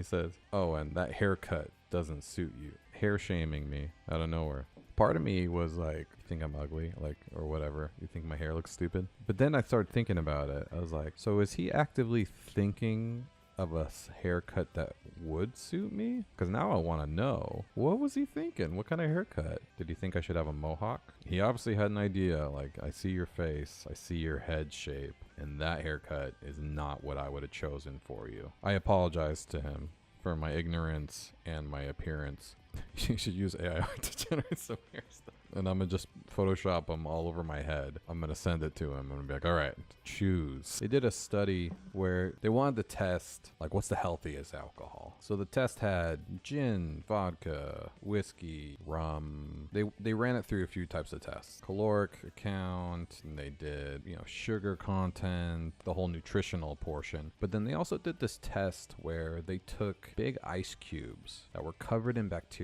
he says, oh, and that haircut doesn't suit you. Hair shaming me out of nowhere. Part of me was like, you think I'm ugly? Like, or whatever. You think my hair looks stupid? But then I started thinking about it. I was like, so is he actively thinking of a haircut that would suit me? Because now I want to know, what was he thinking? What kind of haircut? Did he think I should have a mohawk? He obviously had an idea. Like, I see your face, I see your head shape, and that haircut is not what I would have chosen for you. I apologize to him for my ignorance and my appearance. You should use AI to generate some hairstyles. And I'm gonna just Photoshop them all over my head. I'm gonna send it to him. I'm gonna be like, all right, choose. They did a study where they wanted to test, like, what's the healthiest alcohol? So the test had gin, vodka, whiskey, rum. They ran it through a few types of tests. Caloric count, and they did, sugar content, the whole nutritional portion. But then they also did this test where they took big ice cubes that were covered in bacteria,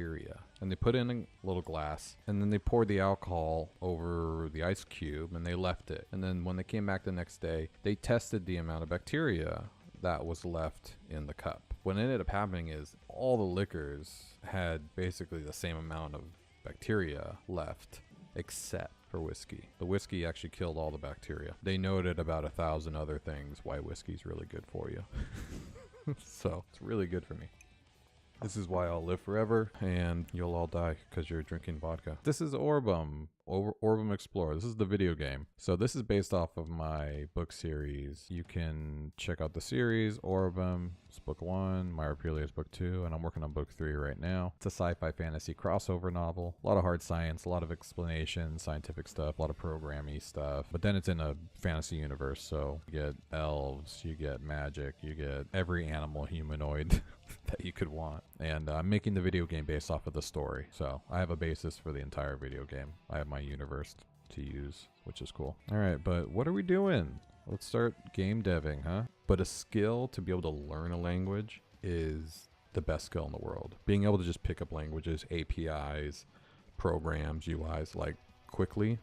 and they put it in a little glass, and then they poured the alcohol over the ice cube, and they left it. And then when they came back the next day, they tested the amount of bacteria that was left in the cup. What ended up happening is all the liquors had basically the same amount of bacteria left, except for whiskey. The whiskey actually killed all the bacteria. They noted about 1,000 other things why whiskey's really good for you. So it's really good for me. This is why I'll live forever, and you'll all die because you're drinking vodka. This is Orbem. Orbem Explorer. This is the video game. So this is based off of my book series. You can check out the series. Orbem is book 1, Miropelia is book 2, and I'm working on book 3 right now. It's a sci-fi fantasy crossover novel. A lot of hard science, a lot of explanation, scientific stuff, a lot of programmy stuff. But then it's in a fantasy universe, so you get elves, you get magic, you get every animal humanoid that you could want. And I'm making the video game based off of the story. So I have a basis for the entire video game. I have my universe to use, which is cool. All right, but what are we doing? Let's start game deving, huh? But a skill to be able to learn a language is the best skill in the world. Being able to just pick up languages, APIs, programs, UIs, like quickly,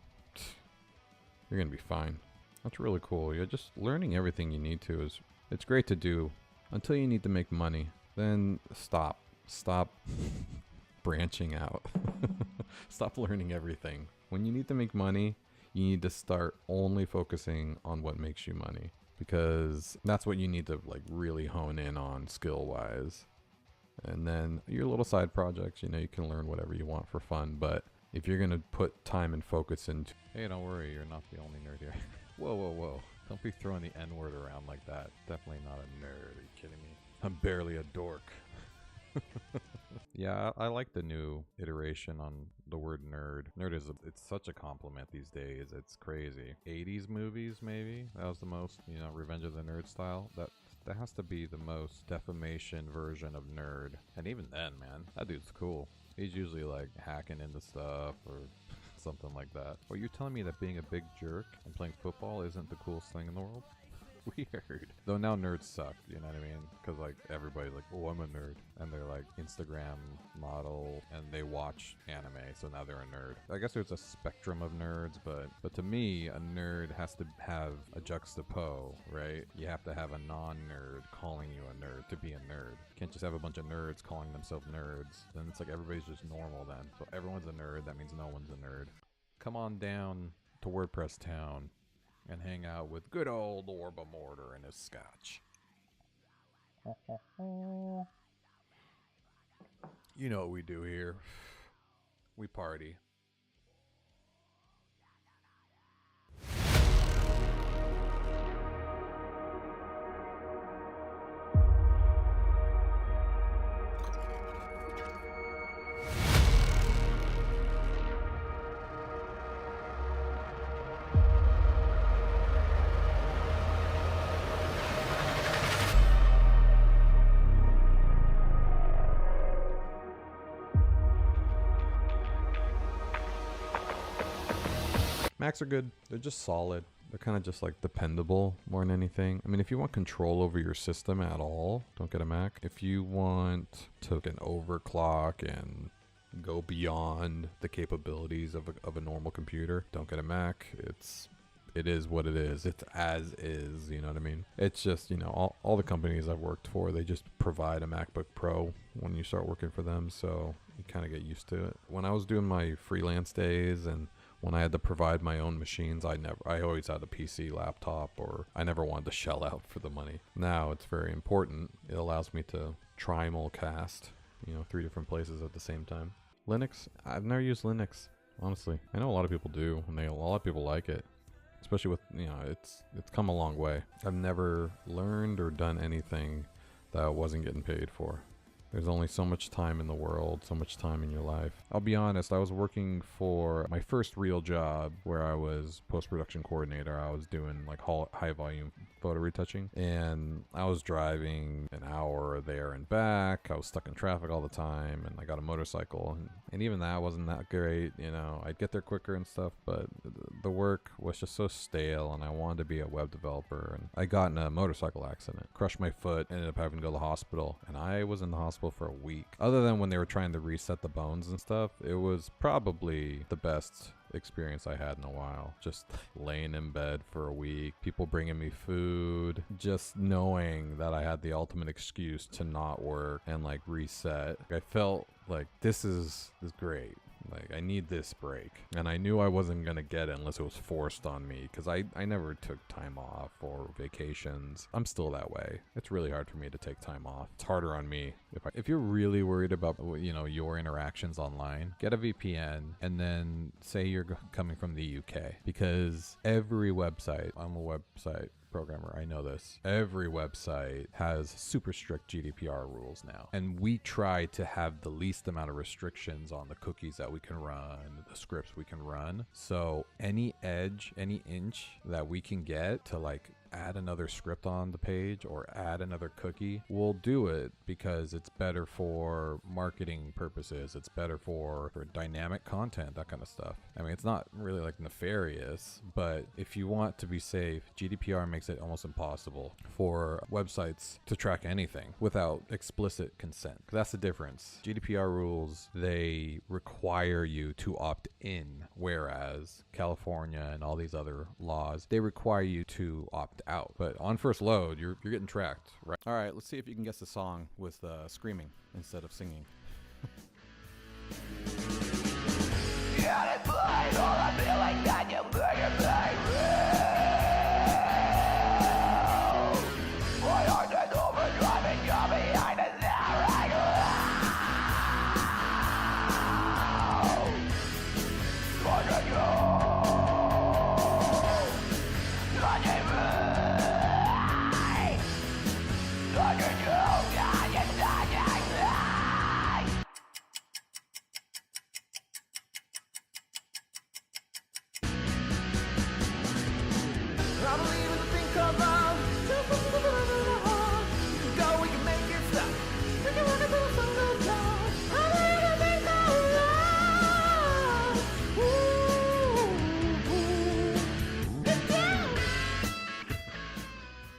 you're gonna be fine. That's really cool. You're just learning everything you need to it's great to do until you need to make money. Then stop branching out. Stop learning everything. When you need to make money, you need to start only focusing on what makes you money, because that's what you need to like really hone in on skill wise. And then your little side projects, you can learn whatever you want for fun, but if you're gonna put time and focus into, hey, don't worry, you're not the only nerd here. Whoa. Don't be throwing the N-word around like that. Definitely not a nerd. Are you kidding me? I'm barely a dork. Yeah, I like the new iteration on the word nerd. Nerd it's such a compliment these days. It's crazy. 80s movies, maybe? That was the most, Revenge of the Nerd style. That has to be the most defamation version of nerd. And even then, man, that dude's cool. He's usually like hacking into stuff or something like that. Or you're telling me that being a big jerk and playing football isn't the coolest thing in the world? Weird. Though now nerds suck, you know what I mean? Because like everybody's like, oh, I'm a nerd. And they're like Instagram model and they watch anime, so now they're a nerd. I guess there's a spectrum of nerds, but to me, a nerd has to have a juxtapose, right? You have to have a non-nerd calling you a nerd to be a nerd. You can't just have a bunch of nerds calling themselves nerds. Then it's like everybody's just normal then. So everyone's a nerd, that means no one's a nerd. Come on down to WordPress town and hang out with good old Orbem Order and his scotch. You know what we do here. We party. Macs are good. They're just solid. They're kind of just like dependable more than anything. I mean, if you want control over your system at all, don't get a Mac. If you want to an overclock and go beyond the capabilities of a normal computer, don't get a Mac. It's it is what it is. It's as is, you know what I mean? It's just, you know, all the companies I've worked for, they just provide a MacBook Pro when you start working for them, so you kind of get used to it. When I was doing my freelance days and when I had to provide my own machines, I always had a PC laptop, or I never wanted to shell out for the money. Now it's very important. It allows me to trimulcast, you know, 3 different places at the same time. Linux, I've never used Linux, honestly. I know a lot of people do, and a lot of people like it, especially with, you know, it's come a long way. I've never learned or done anything that I wasn't getting paid for. There's only so much time in the world, so much time in your life. I'll be honest, I was working for my first real job where I was post-production coordinator. I was doing like high volume photo retouching, and I was driving an hour there and back. I was stuck in traffic all the time, and I got a motorcycle, and even that wasn't that great. You know, I'd get there quicker and stuff, but the work was just so stale, and I wanted to be a web developer. And I got in a motorcycle accident, crushed my foot, ended up having to go to the hospital, and I was in the hospital for a week. Other than when they were trying to reset the bones and stuff, it was probably the best experience I had in a while. Just laying in bed for a week, people bringing me food, just knowing that I had the ultimate excuse to not work and like reset. I felt like this is great. Like, I need this break. And I knew I wasn't going to get it unless it was forced on me, because I never took time off or vacations. I'm still that way. It's really hard for me to take time off. It's harder on me. If you're really worried about, you know, your interactions online, get a VPN, and then say you're coming from the UK, because every website, I'm a website programmer, I know this, every website has super strict GDPR rules now, and we try to have the least amount of restrictions on the cookies that we can run, the scripts we can run. So any inch that we can get to like add another script on the page or add another cookie, we'll do it, because it's better for marketing purposes. It's better for dynamic content, that kind of stuff. I mean, it's not really like nefarious, but if you want to be safe, GDPR makes it almost impossible for websites to track anything without explicit consent. That's the difference. GDPR rules, they require you to opt in, whereas California and all these other laws, they require you to opt out. But on first load, you're getting tracked, right? All right, let's see if you can guess the song with screaming instead of singing.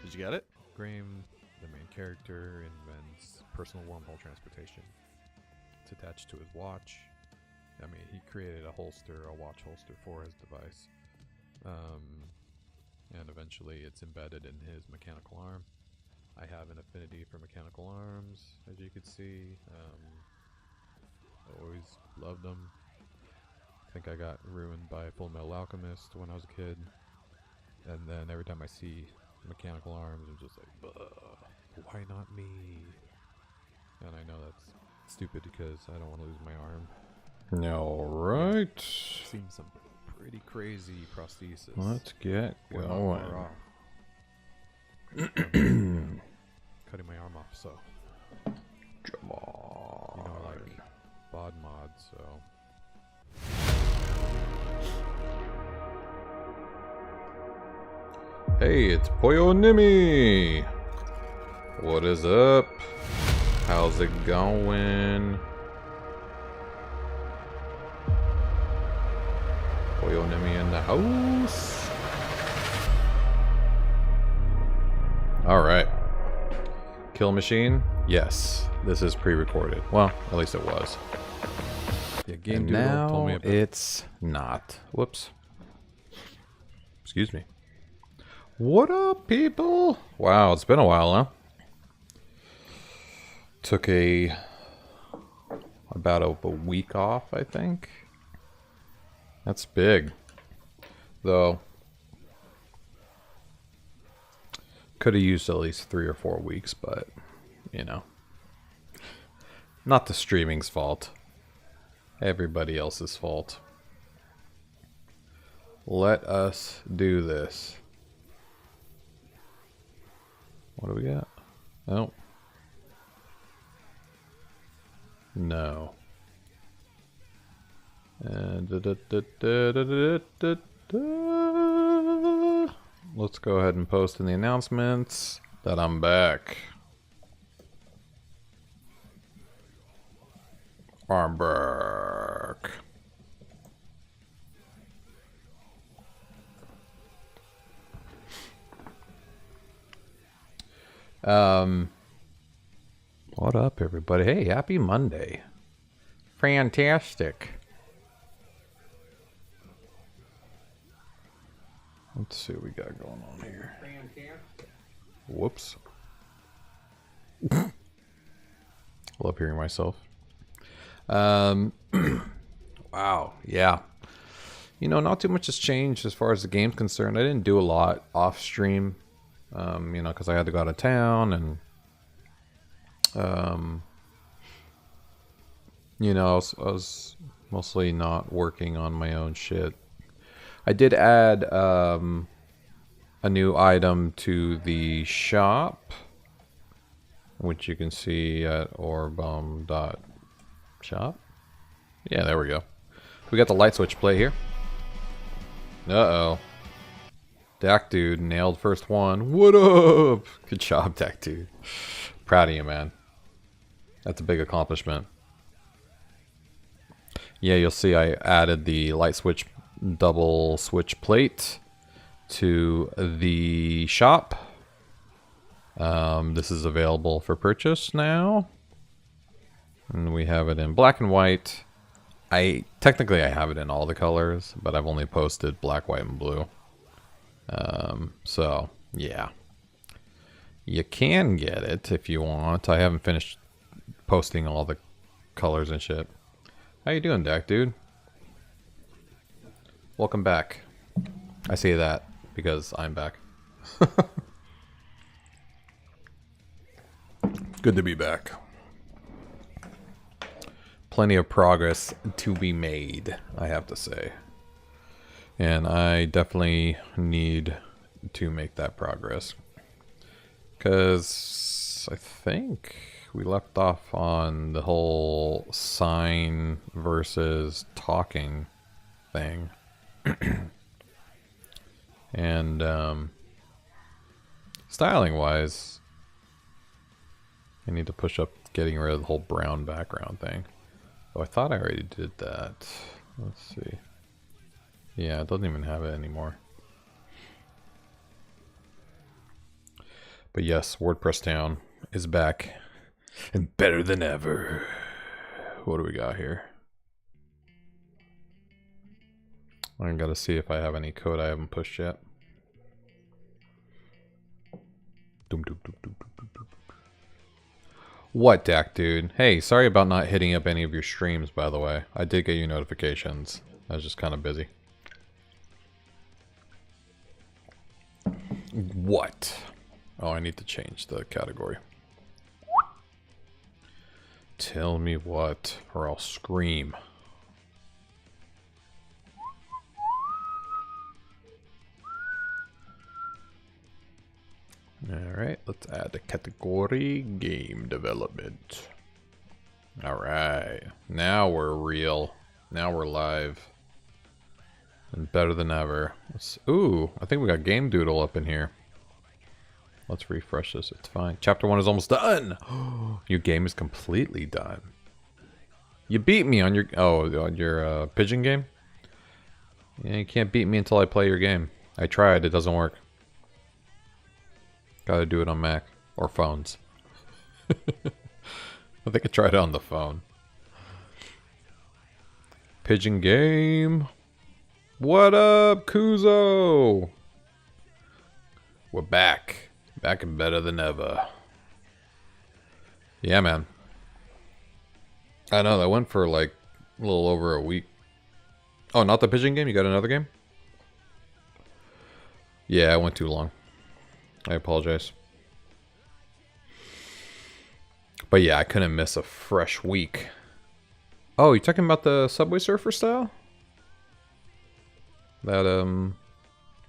Did you get it? Graham, the main character, invents personal wormhole transportation. It's attached to his watch. I mean, he created a watch holster for his device. And eventually it's embedded in his mechanical arm. I have an affinity for mechanical arms, as you can see. I always loved them. I think I got ruined by Full Metal Alchemist when I was a kid. And then every time I see mechanical arms, I'm just like, why not me? And I know that's stupid because I don't want to lose my arm. Alright. Seen some pretty crazy prosthesis. Let's get going. Cutting my arm off, so. Come on. You know, I like bod mod, so. Hey, it's Poyo Nimi. What is up? How's it going? Poyo Nimi in the house. Alright. Kill machine? Yes. This is pre-recorded. Well, at least it was. Yeah, Game Doodle told me about it. It's not. Whoops. Excuse me. What up, people? Wow, it's been a while, huh? Took about a week off, I think. That's big. Though, could have used at least 3 or 4 weeks, but, you know. Not the streaming's fault. Everybody else's fault. Let us do this. What do we got? Oh. No. And let's go ahead and post in the announcements that I'm back. I'm back. What up, everybody? Hey, happy Monday. Fantastic. Let's see what we got going on here. Fantastic. Whoops. Love hearing myself. Wow, yeah. You know, not too much has changed as far as the game's concerned. I didn't do a lot off stream, you know, because I had to go out of town and, you know, I was mostly not working on my own shit. I did add a new item to the shop, which you can see at orbem.shop. Yeah, there we go. We got the light switch play here. Uh-oh. Dak Dude nailed first one. What up? Good job, Dak Dude. Proud of you, man. That's a big accomplishment. Yeah, you'll see I added the light switch double switch plate to the shop. This is available for purchase now. And we have it in black and white. Technically I have it in all the colors, but I've only posted black, white, and blue. So yeah, you can get it if you want. I haven't finished posting all the colors and shit. How you doing, Dak Dude? Welcome back. I say that because I'm back. Good to be back. Plenty of progress to be made, I have to say. And I definitely need to make that progress. Because I think we left off on the whole sign versus talking thing. And styling wise, I need to push up getting rid of the whole brown background thing. Oh, I thought I already did that. Let's see. Yeah, it doesn't even have it anymore. But yes, WordPress Town is back and better than ever. What do we got here? I gotta see if I have any code I haven't pushed yet. What, Dak Dude? Hey, sorry about not hitting up any of your streams, by the way. I did get your notifications. I was just kind of busy. What? Oh, I need to change the category. Tell me what, or I'll scream. Alright, let's add the category game development. Alright, now we're real. Now we're live. And better than ever. Ooh, I think we got Game Doodle up in here. Let's refresh this, it's fine. Chapter 1 is almost done! Your game is completely done. You beat me on your, on your pigeon game? Yeah, you can't beat me until I play your game. I tried, it doesn't work. Gotta do it on Mac or phones. I think I tried it on the phone. Pigeon game. What up, Kuzo? We're back. Back and better than ever. Yeah, man. I know, that went for like a little over a week. Oh, not the pigeon game? You got another game? Yeah, I went too long. I apologize. But yeah, I couldn't miss a fresh week. Oh, you talking about the Subway Surfer style? That,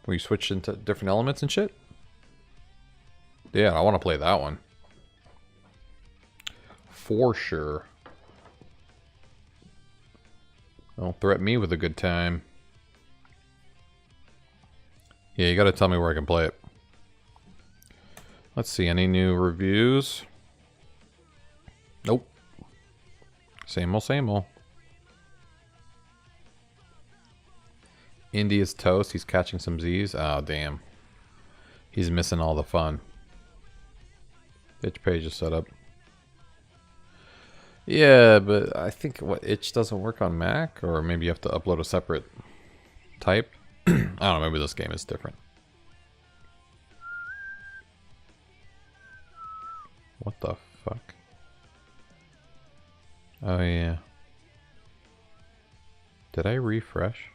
where you switch into different elements and shit? Yeah, I want to play that one. For sure. Don't threaten me with a good time. Yeah, you gotta tell me where I can play it. Let's see, any new reviews? Nope. Same old, same old. India's toast, he's catching some Z's. Oh, damn. He's missing all the fun. Itch page is set up. Yeah, but I think what itch doesn't work on Mac, or maybe you have to upload a separate type. I don't know, maybe this game is different. What the fuck? Oh yeah. Did I refresh?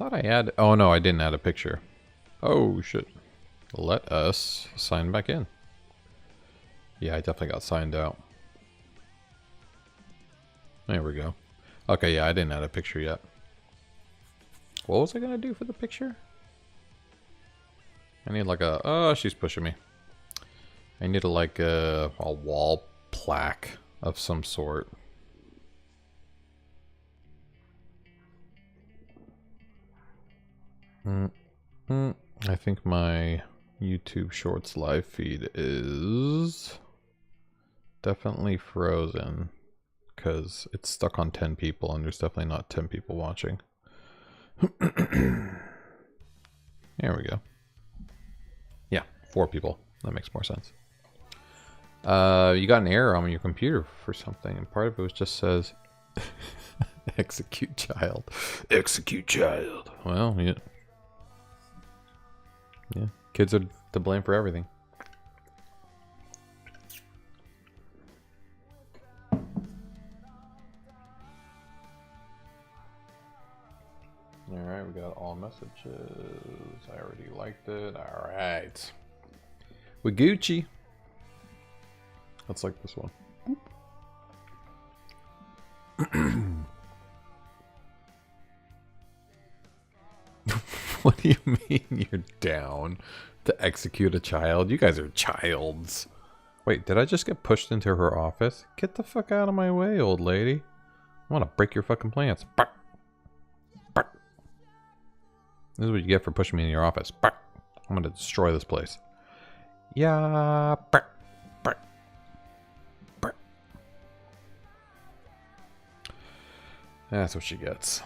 I thought I added... Oh no, I didn't add a picture. Oh shit. Let us sign back in. Yeah, I definitely got signed out. There we go. Okay, yeah, I didn't add a picture yet. What was I gonna do for the picture? I need like a... Oh, she's pushing me. I need like a wall plaque of some sort. I think my YouTube Shorts live feed is definitely frozen because it's stuck on 10 people and there's definitely not 10 people watching. There we go. Yeah, 4 people. That makes more sense. You got an error on your computer for something, and part of it was just says execute child. Execute child. Well, yeah. Yeah, kids are to blame for everything. Alright, we got all messages. I already liked it. Alright. We Gucci. Let's like this one. What do you mean you're down to execute a child? You guys are childs. Wait, did I just get pushed into her office? Get the fuck out of my way, old lady. I want to break your fucking plants. Bark. Bark. This is what you get for pushing me in your office. Bark. I'm going to destroy this place. Yeah. Bark. Bark. Bark. That's what she gets.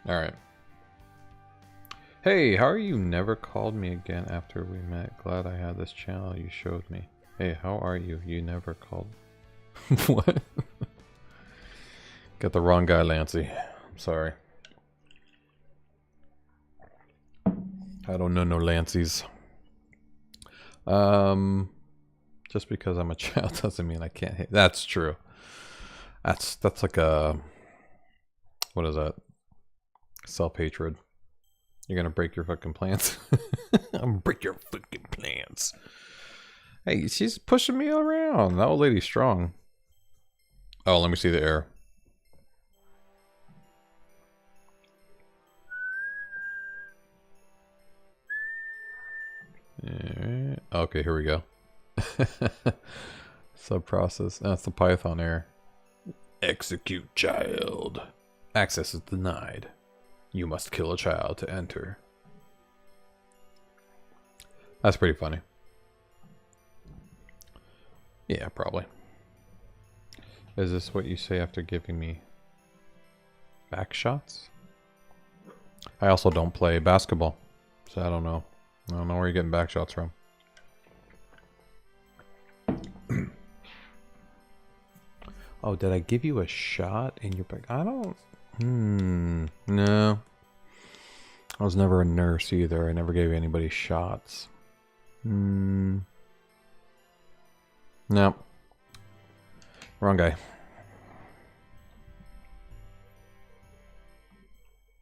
Alright. Hey, how are you? Never called me again after we met. Glad I had this channel you showed me. Hey, how are you? You never called. What? Got the wrong guy, Lancy. I'm sorry. I don't know no Lancys. Just because I'm a child doesn't mean I can't hate. That's true. That's like a... What is that? Self-hatred. You're gonna break your fucking plans. I'm gonna break your fucking plans. Hey, she's pushing me around. That old lady's strong. Oh, let me see the error. Okay, here we go. Subprocess. That's the Python error. Execute child. Access is denied. You must kill a child to enter. That's pretty funny. Yeah, probably. Is this what you say after giving me back shots? I also don't play basketball, so I don't know. I don't know where you're getting back shots from. Oh, did I give you a shot in your back? I don't... No. I was never a nurse either. I never gave anybody shots. No. Wrong guy.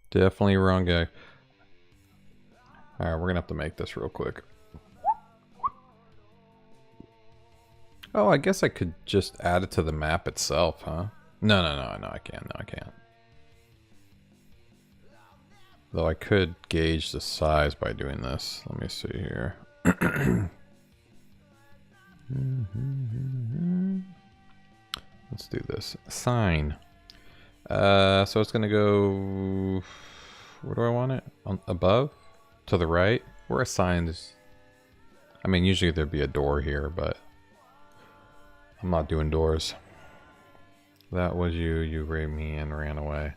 Definitely wrong guy. Alright, we're gonna have to make this real quick. Oh, I guess I could just add it to the map itself, huh? No, I can't. No, I can't. Though I could gauge the size by doing this. Let me see here. Let's do this. Sign. So it's gonna go... Where do I want it? Above? To the right? Where a sign is... I mean, usually there'd be a door here, but... I'm not doing doors. That was you. You raped me and ran away.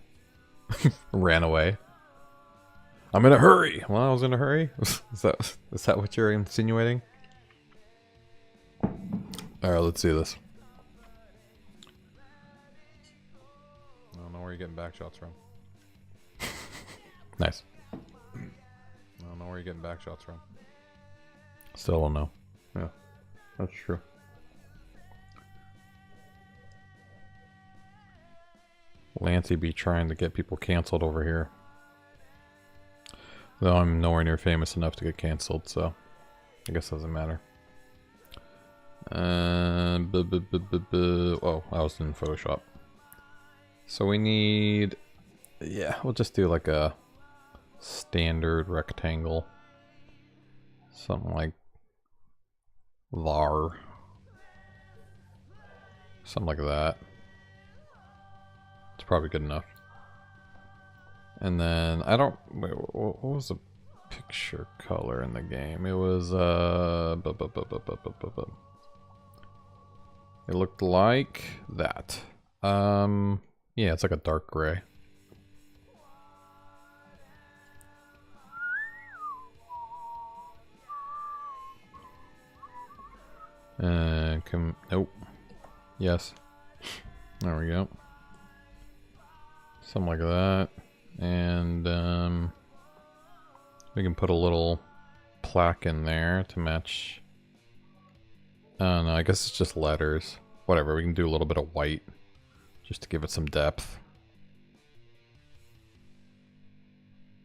Ran away? I'm in a hurry! Well, I was in a hurry? Is that what you're insinuating? Alright, let's see this. I don't know where you're getting back shots from. Nice. I don't know where you're getting back shots from. Still don't know. Yeah, that's true. Lancey be trying to get people canceled over here. Though I'm nowhere near famous enough to get canceled, so I guess it doesn't matter. Oh, I was in Photoshop. So we need... Yeah, we'll just do like a standard rectangle. Something like var. Something like that. It's probably good enough. And then I don't... Wait, what was the picture color in the game? It was it looked like that. Yeah, it's like a dark gray. Nope. Yes. There we go. Something like that. And we can put a little plaque in there to match. I don't know, I guess it's just letters. Whatever, we can do a little bit of white just to give it some depth.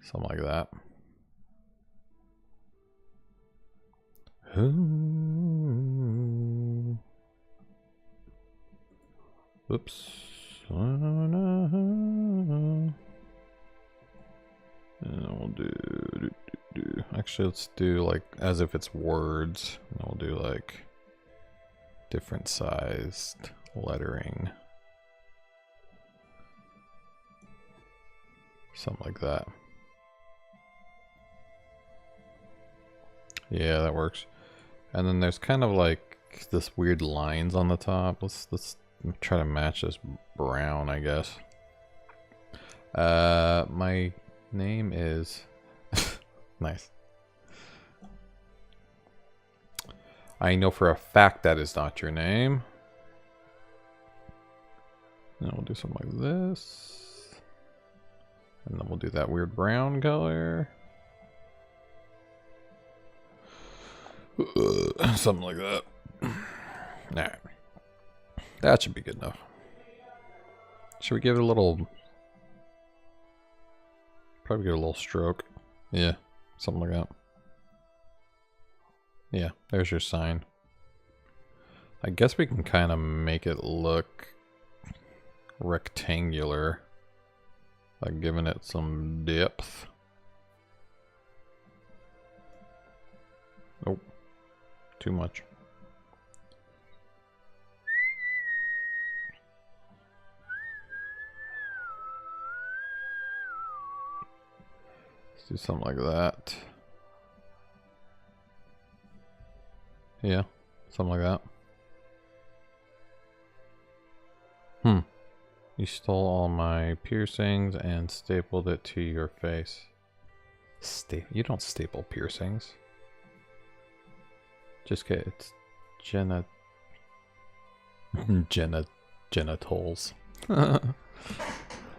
Something like that. Oops. And we'll do. Actually, let's do like as if it's words. And we'll do like different sized lettering. Something like that. Yeah, that works. And then there's kind of like this weird lines on the top. Let's try to match this brown, I guess. My name is nice. I know for a fact that is not your name. And we'll do something like this. And then we'll do that weird brown color. Something like that. Alright. That should be good enough. Should we give it a little... Probably give it a little stroke. Yeah, something like that. Yeah, there's your sign. I guess we can kind of make it look rectangular. Like giving it some depth. Nope. Too much. Let's do something like that. Yeah, something like that. You stole all my piercings and stapled it to your face. You don't staple piercings. Just get it's genitals.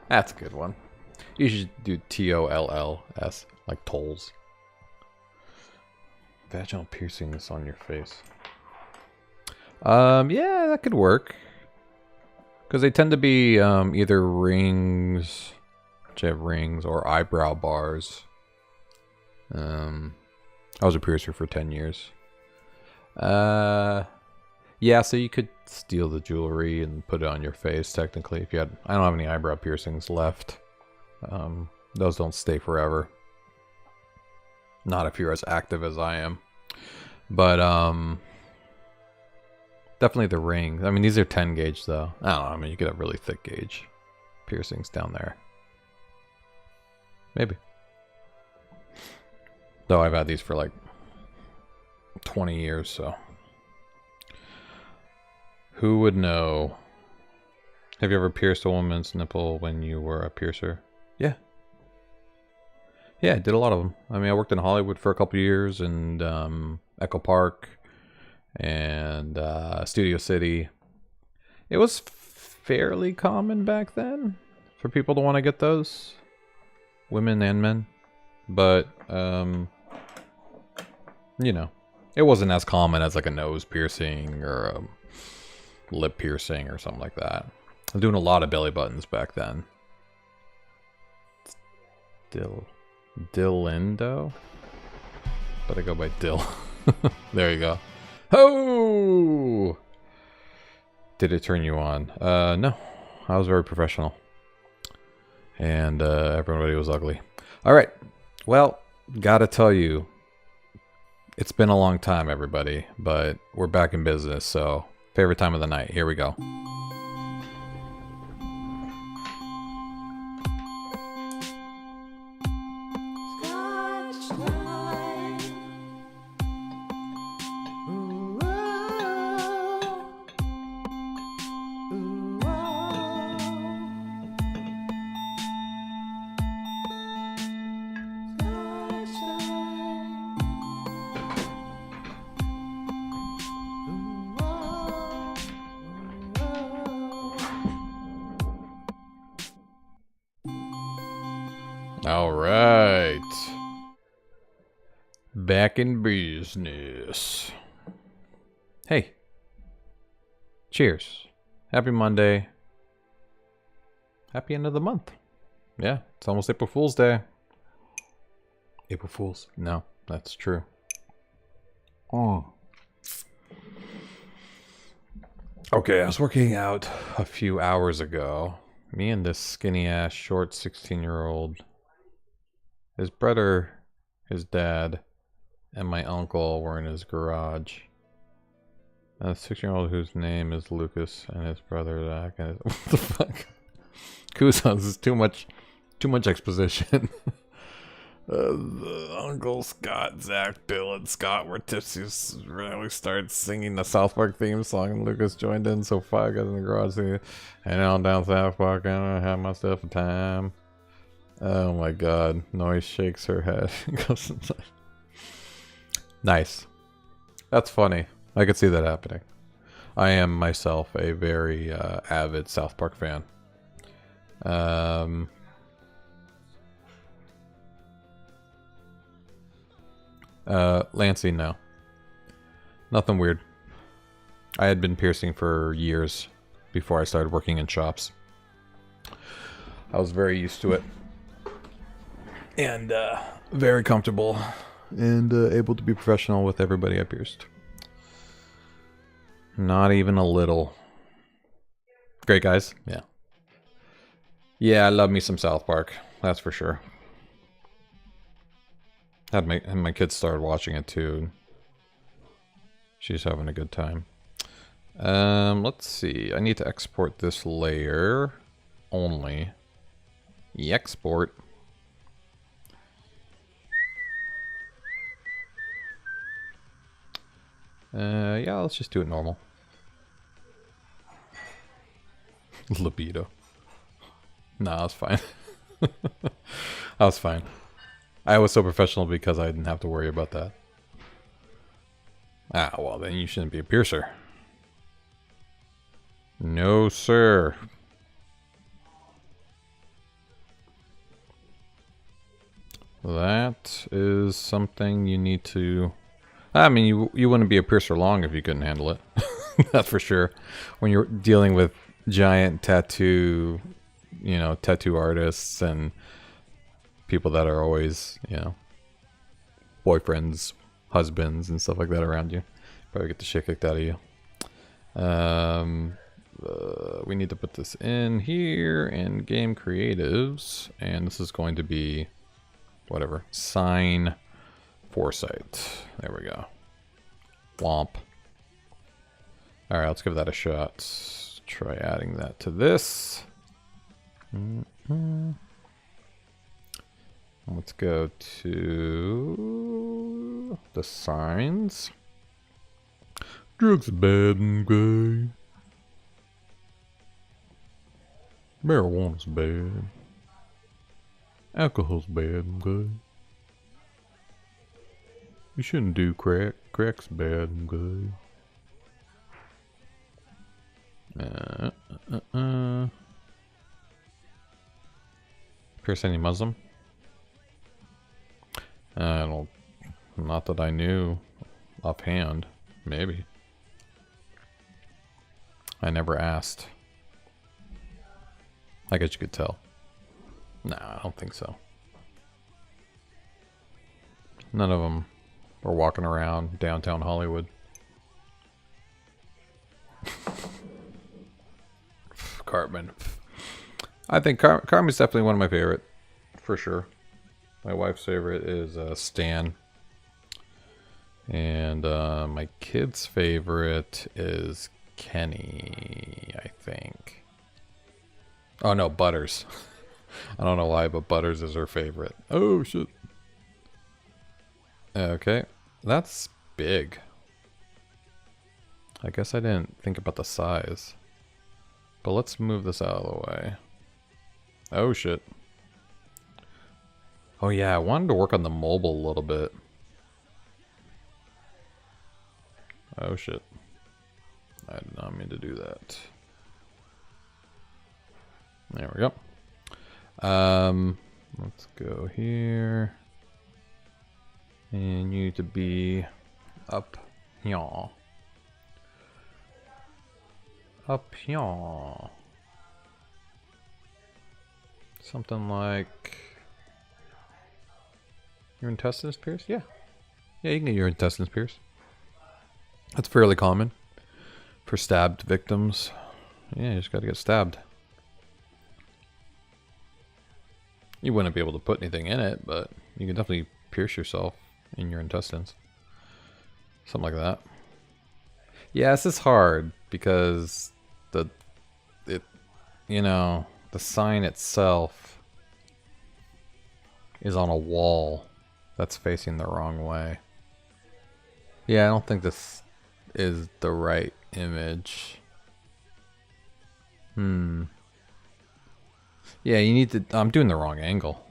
That's a good one. You should do TOLLS, like tolls. Vaginal piercings on your face. Yeah, that could work. Because they tend to be either rings, which have rings, or eyebrow bars. I was a piercer for 10 years. Yeah, so you could steal the jewelry and put it on your face, technically. If you had, I don't have any eyebrow piercings left. Those don't stay forever. Not if you're as active as I am. But, definitely the rings. I mean, these are 10 gauge, though. I don't know. I mean, you could have really thick gauge piercings down there. Maybe. Though I've had these for like 20 years, so. Who would know? Have you ever pierced a woman's nipple when you were a piercer? Yeah. Yeah, I did a lot of them. I mean, I worked in Hollywood for a couple years, and Echo Park, and Studio City. It was fairly common back then for people to want to get those. Women and men. But, you know, it wasn't as common as like a nose piercing or a lip piercing or something like that. I was doing a lot of belly buttons back then. Dillindo? But I go by Dill. There you go. Oh! Did it turn you on? No. I was very professional. And everybody was ugly. Alright. Well, gotta tell you, it's been a long time, everybody. But we're back in business, so favorite time of the night. Here we go. All right. Back in business. Hey. Cheers. Happy Monday. Happy end of the month. Yeah, it's almost April Fool's Day. April Fool's? No, that's true. Oh. Okay, I was working out a few hours ago. Me and this skinny ass short 16-year-old, his brother, his dad, and my uncle were in his garage. A 6-year-old whose name is Lucas and his brother Zach. And what the fuck? Kusa, this is too much exposition. Uncle Scott, Zach, Bill, and Scott were tipsy. We started singing the South Park theme song, and Lucas joined in. So 5 guys in the garage singing, and on down South Park, and I have myself a time. Oh my God! Noise shakes her head. Goes inside. Nice. That's funny. I could see that happening. I am myself a very avid South Park fan. Lancey, no. Nothing weird. I had been piercing for years before I started working in shops. I was very used to it. And very comfortable. And able to be professional with everybody I pierced. Not even a little. Great guys? Yeah. Yeah, I love me some South Park. That's for sure. Had my kids started watching it too. She's having a good time. Let's see. I need to export this layer only. Export. Yeah, let's just do it normal. Libido. No, I was fine. I was fine. I was so professional because I didn't have to worry about that. Ah, well, then you shouldn't be a piercer. No, sir. That is something you need to... I mean, you wouldn't be a piercer long if you couldn't handle it. That's for sure. When you're dealing with giant tattoo, tattoo artists and people that are always, boyfriends, husbands, and stuff like that around you, probably get the shit kicked out of you. We need to put this in here in game creatives, and this is going to be whatever, sign foresight. There we go. Womp. All right, let's give that a shot. Let's try adding that to this. Let's go to the signs. Drugs are bad and gay. Marijuana's bad. Alcohol's bad and good. You shouldn't do crack. Crack's bad and good. Pierce any Muslim? I don't. Not that I knew offhand. Maybe. I never asked. I guess you could tell. Nah, I don't think so. None of them were walking around downtown Hollywood. Cartman. I think Cartman's definitely one of my favorite, for sure. My wife's favorite is Stan. And my kid's favorite is Kenny, I think. Oh no, Butters. I don't know why, but Butters is her favorite. Oh shit. Okay, that's big. I guess I didn't think about the size. But let's move this out of the way. Oh shit. Oh yeah, I wanted to work on the mobile a little bit. Oh shit. I did not mean to do that. There we go. Let's go here. And you need to be up here. Up here. Something like your intestines pierced? Yeah. Yeah, you can get your intestines pierced. That's fairly common for stabbed victims. Yeah, you just gotta get stabbed. You wouldn't be able to put anything in it, but you can definitely pierce yourself in your intestines. Something like that. Yeah, this is hard because the sign itself is on a wall that's facing the wrong way. Yeah, I don't think this is the right image. Yeah, you need to... I'm doing the wrong angle.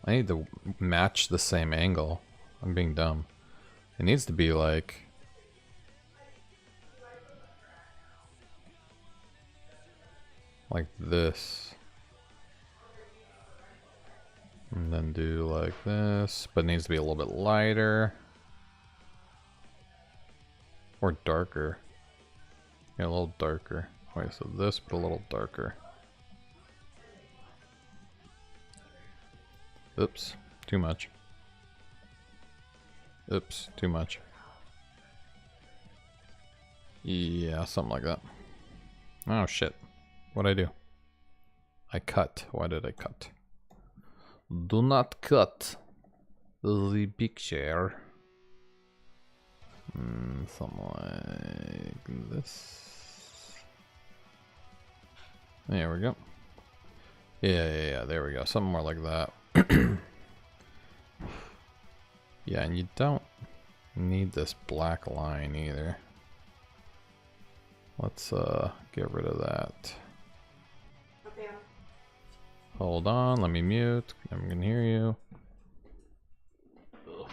I need to match the same angle. I'm being dumb. It needs to be like... like this. And then do like this. But it needs to be a little bit lighter. Or darker. Yeah, a little darker. Wait, so this, but a little darker. Oops, too much. Oops, too much. Yeah, something like that. Oh shit. What'd I do? I cut. Why did I cut? Do not cut the picture. Something like this. There we go. Yeah, there we go. Something more like that. Yeah, and you don't need this black line either. Let's get rid of that. Hold on, let me mute. I'm gonna hear you. I know,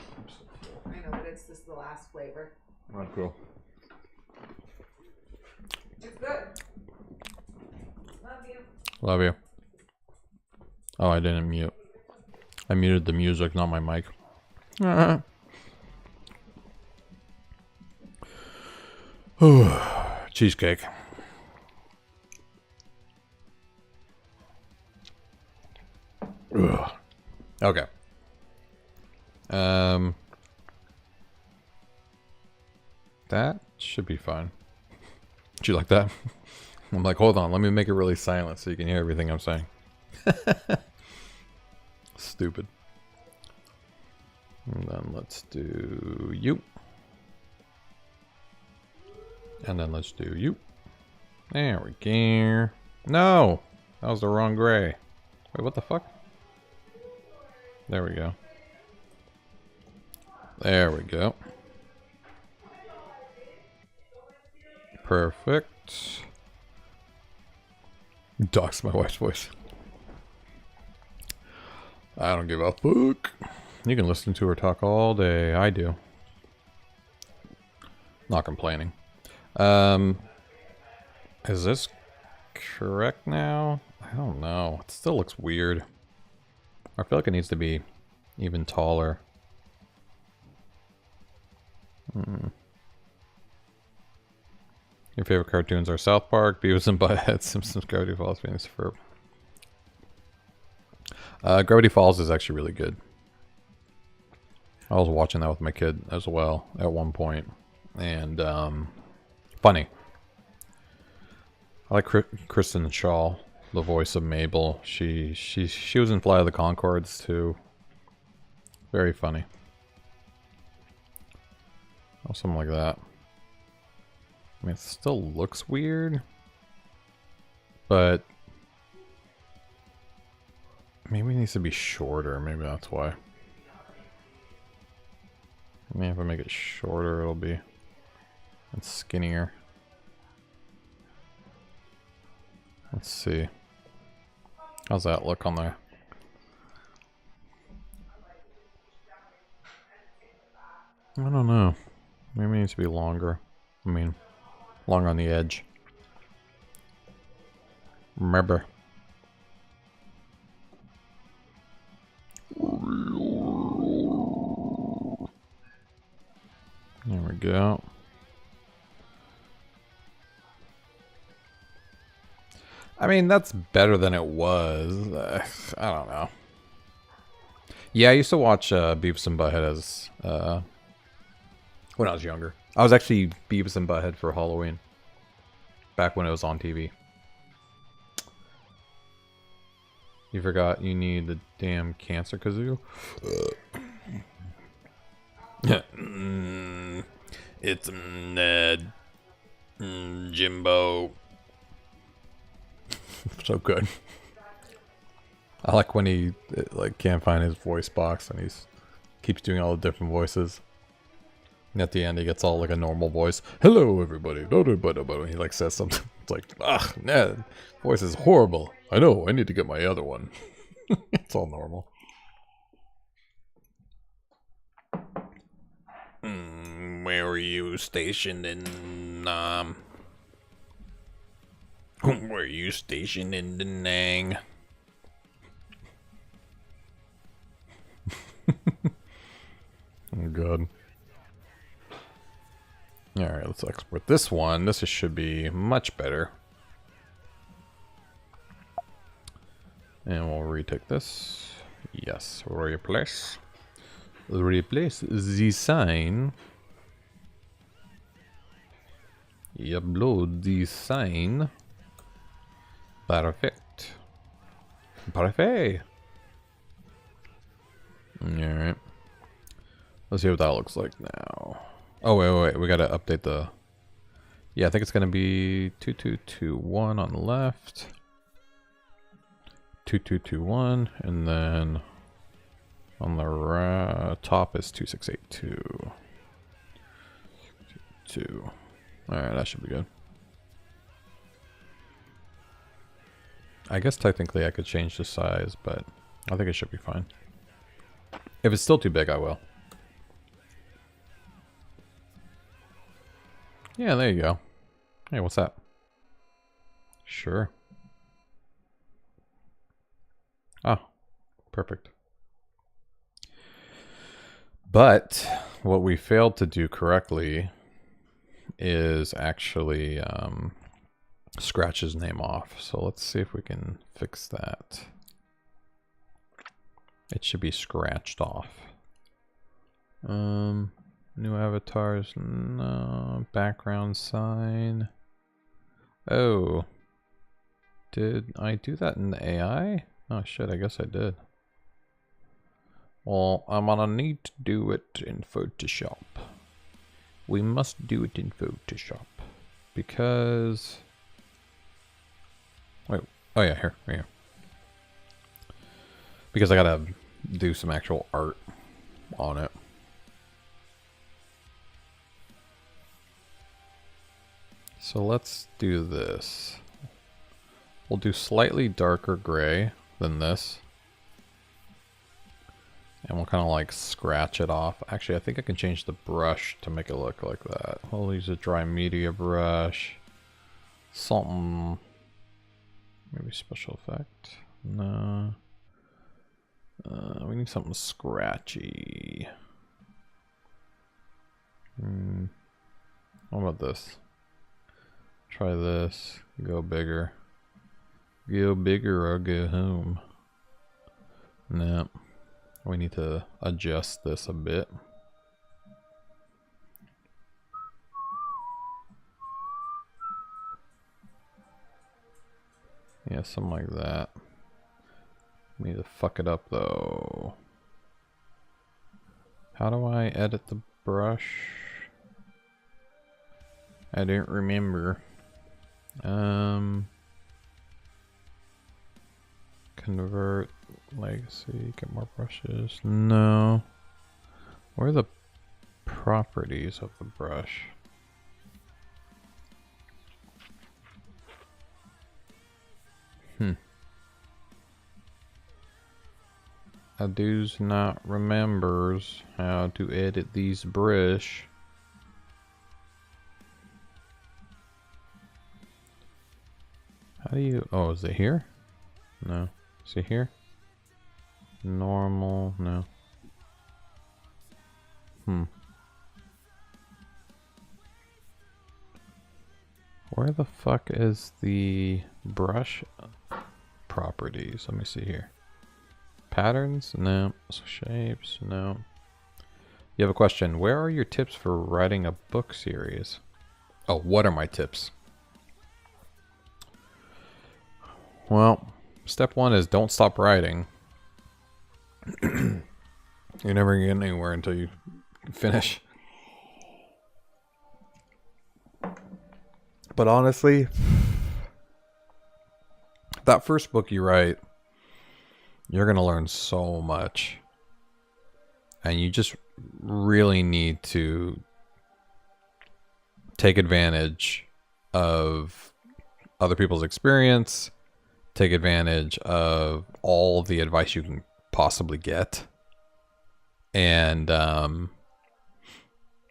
but it's just the last flavor. Oh, cool. It's good. Love you. Love you. Oh, I didn't mute. I muted the music, not my mic. Cheesecake. Ugh. Okay. That should be fine. Do you like that? I'm like, hold on, let me make it really silent so you can hear everything I'm saying. Stupid. And then let's do you. And then let's do you. There we go. No! That was the wrong gray. Wait, what the fuck? There we go. There we go. Perfect. Dox my wife's voice. I don't give a fuck. You can listen to her talk all day. I do. Not complaining. Is this correct now? I don't know. It still looks weird. I feel like it needs to be even taller. Your favorite cartoons are South Park, Beavis and Butthead, Simpsons, Gravity Falls, Phineas and Ferb. Gravity Falls is actually really good. I was watching that with my kid as well at one point, and funny. I like Kristen Shaw, the voice of Mabel. She was in Flight of the Conchords too. Very funny. Or something like that. I mean, it still looks weird, but maybe it needs to be shorter. Maybe that's why. Maybe if I make it shorter, it'll be and skinnier. Let's see. How's that look on there? I don't know. Maybe it needs to be longer. I mean, longer on the edge. Remember. There we go. I mean, that's better than it was. I don't know. Yeah, I used to watch Beavis and Butthead as when I was younger. I was actually Beavis and Butthead for Halloween. Back when it was on TV. You forgot you need the damn cancer kazoo? It's Ned. Jimbo. So good. I like when he can't find his voice box and he's keeps doing all the different voices. And at the end he gets all like a normal voice. Hello everybody. He like says something. It's like, ah, Ned, voice is horrible. I know, I need to get my other one. It's all normal. Where are you stationed in where are you stationed in Da Nang? Oh god. Alright, let's export this one. This should be much better. And we'll retake this. Yes, replace. Replace the sign. Upload the sign. Perfect. Parfait. Alright. Let's see what that looks like now. Oh, wait. We gotta update the... Yeah, I think it's gonna be 2221 on the left. 2221, and then on the top is 2682. 2. Alright, that should be good. I guess technically I could change the size, but I think it should be fine. If it's still too big, I will. Yeah, there you go. Hey, what's that? Sure. Ah, perfect. But what we failed to do correctly is actually scratch his name off. So let's see if we can fix that. It should be scratched off. New avatars, no. Background sign. Oh. Did I do that in the AI? Oh shit, I guess I did. Well, I'm gonna need to do it in Photoshop. We must do it in Photoshop. Because... Wait, oh yeah, here, right here. Because I gotta do some actual art on it. So let's do this. We'll do slightly darker gray than this. And we'll kind of like scratch it off. Actually, I think I can change the brush to make it look like that. I'll use a dry media brush. Something. Maybe special effect. No. We need something scratchy. What about this? Try this. Go bigger. Go bigger or go home. Nope. We need to adjust this a bit. Yeah, something like that. We need to fuck it up though. How do I edit the brush? I don't remember. Convert legacy, get more brushes. No. Where are the properties of the brush? I does not remembers how to edit these brush. How do you, oh, is it here? No. Is it here? Normal, no. Where the fuck is the brush properties? Let me see here. Patterns? No. Shapes? No. You have a question. Where are your tips for writing a book series? Oh, what are my tips? Well, step one is don't stop writing. You're never gonna get anywhere until you finish. But honestly, that first book you write, you're gonna learn so much. And you just really need to take advantage of other people's experience, take advantage of all the advice you can possibly get. And,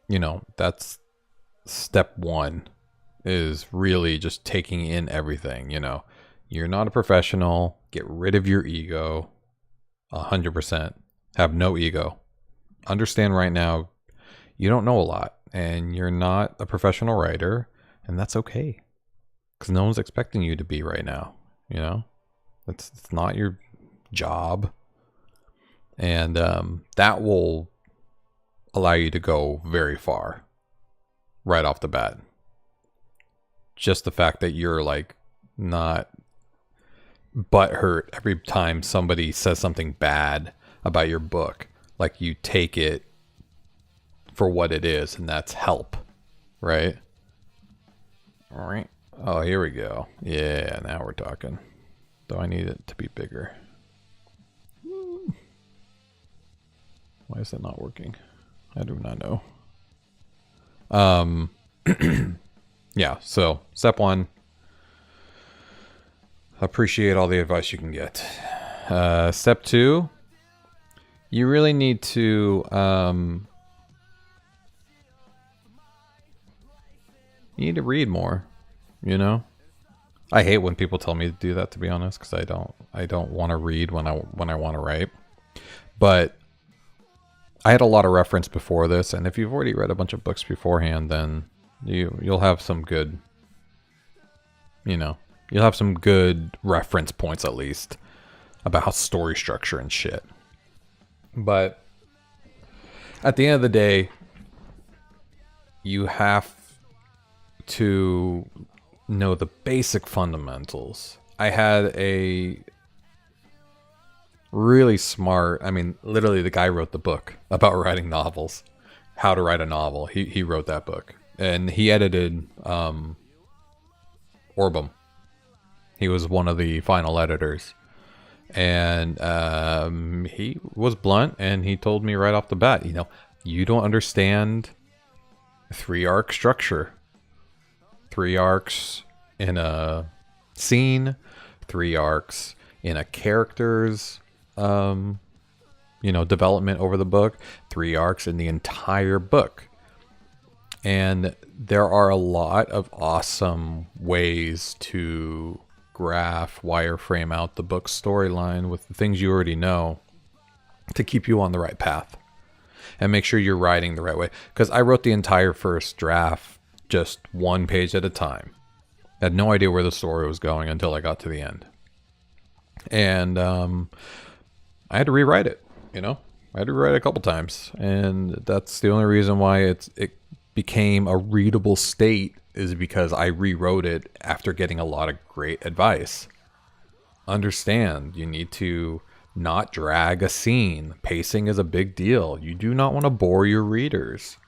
you know, that's step one, is really just taking in everything. You know, you're not a professional. Get rid of your ego. 100%. Have no ego. Understand right now, you don't know a lot and you're not a professional writer, and that's okay. Because no one's expecting you to be right now. You know, it's not your job. And that will allow you to go very far right off the bat. Just the fact that you're like not butthurt every time somebody says something bad about your book. Like, you take it for what it is, and that's help, right? All right. Oh, here we go. Yeah, now we're talking. Do I need it to be bigger? Why is that not working? I do not know. Yeah, so step one, appreciate all the advice you can get. Step 2, you really need to you need to read more, you know? I hate when people tell me to do that, to be honest, because I don't want to read when I want to write. But I had a lot of reference before this, and if you've already read a bunch of books beforehand, then you'll have some good, you'll have some good reference points at least about how story structure and shit. But at the end of the day, you have to know the basic fundamentals. I had a really smart, literally the guy wrote the book about writing novels, how to write a novel. He wrote that book, and he edited Orbem. He was one of the final editors, and he was blunt, and he told me right off the bat, you don't understand 3-arc structure. 3 arcs in a scene, 3 arcs in a character's development over the book, 3 arcs in the entire book. And there are a lot of awesome ways to wireframe out the book storyline with the things you already know to keep you on the right path and make sure you're writing the right way. Because I wrote the entire first draft just 1 page at a time. I had no idea where the story was going until I got to the end. And I had to rewrite it, I had to rewrite it a couple times. And that's the only reason why it became a readable state, is because I rewrote it after getting a lot of great advice. Understand, you need to not drag a scene. Pacing is a big deal. You do not want to bore your readers.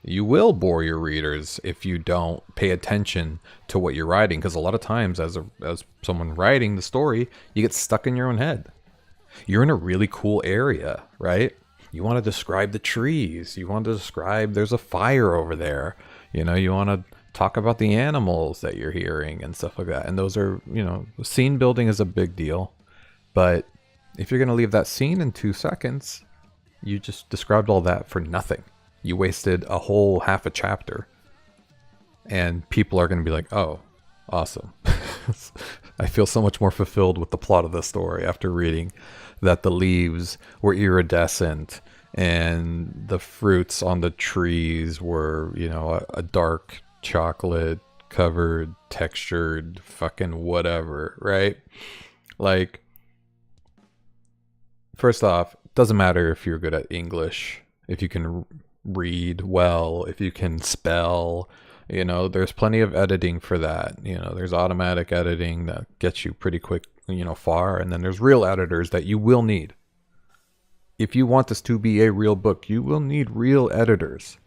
You will bore your readers if you don't pay attention to what you're writing, because a lot of times as someone writing the story, you get stuck in your own head. You're in a really cool area, right? You want to describe the trees. You want to describe there's a fire over there. You want to talk about the animals that you're hearing and stuff like that. And those are, scene building is a big deal. But if you're going to leave that scene in 2 seconds, you just described all that for nothing. You wasted a whole half a chapter, and people are going to be like, oh, awesome. I feel so much more fulfilled with the plot of the story after reading that the leaves were iridescent and the fruits on the trees were, a dark chocolate covered, textured, fucking whatever, right? Like, first off, it doesn't matter if you're good at English, if you can read well, if you can spell, there's plenty of editing for that. There's automatic editing that gets you pretty quick, far. And then there's real editors that you will need. If you want this to be a real book, you will need real editors.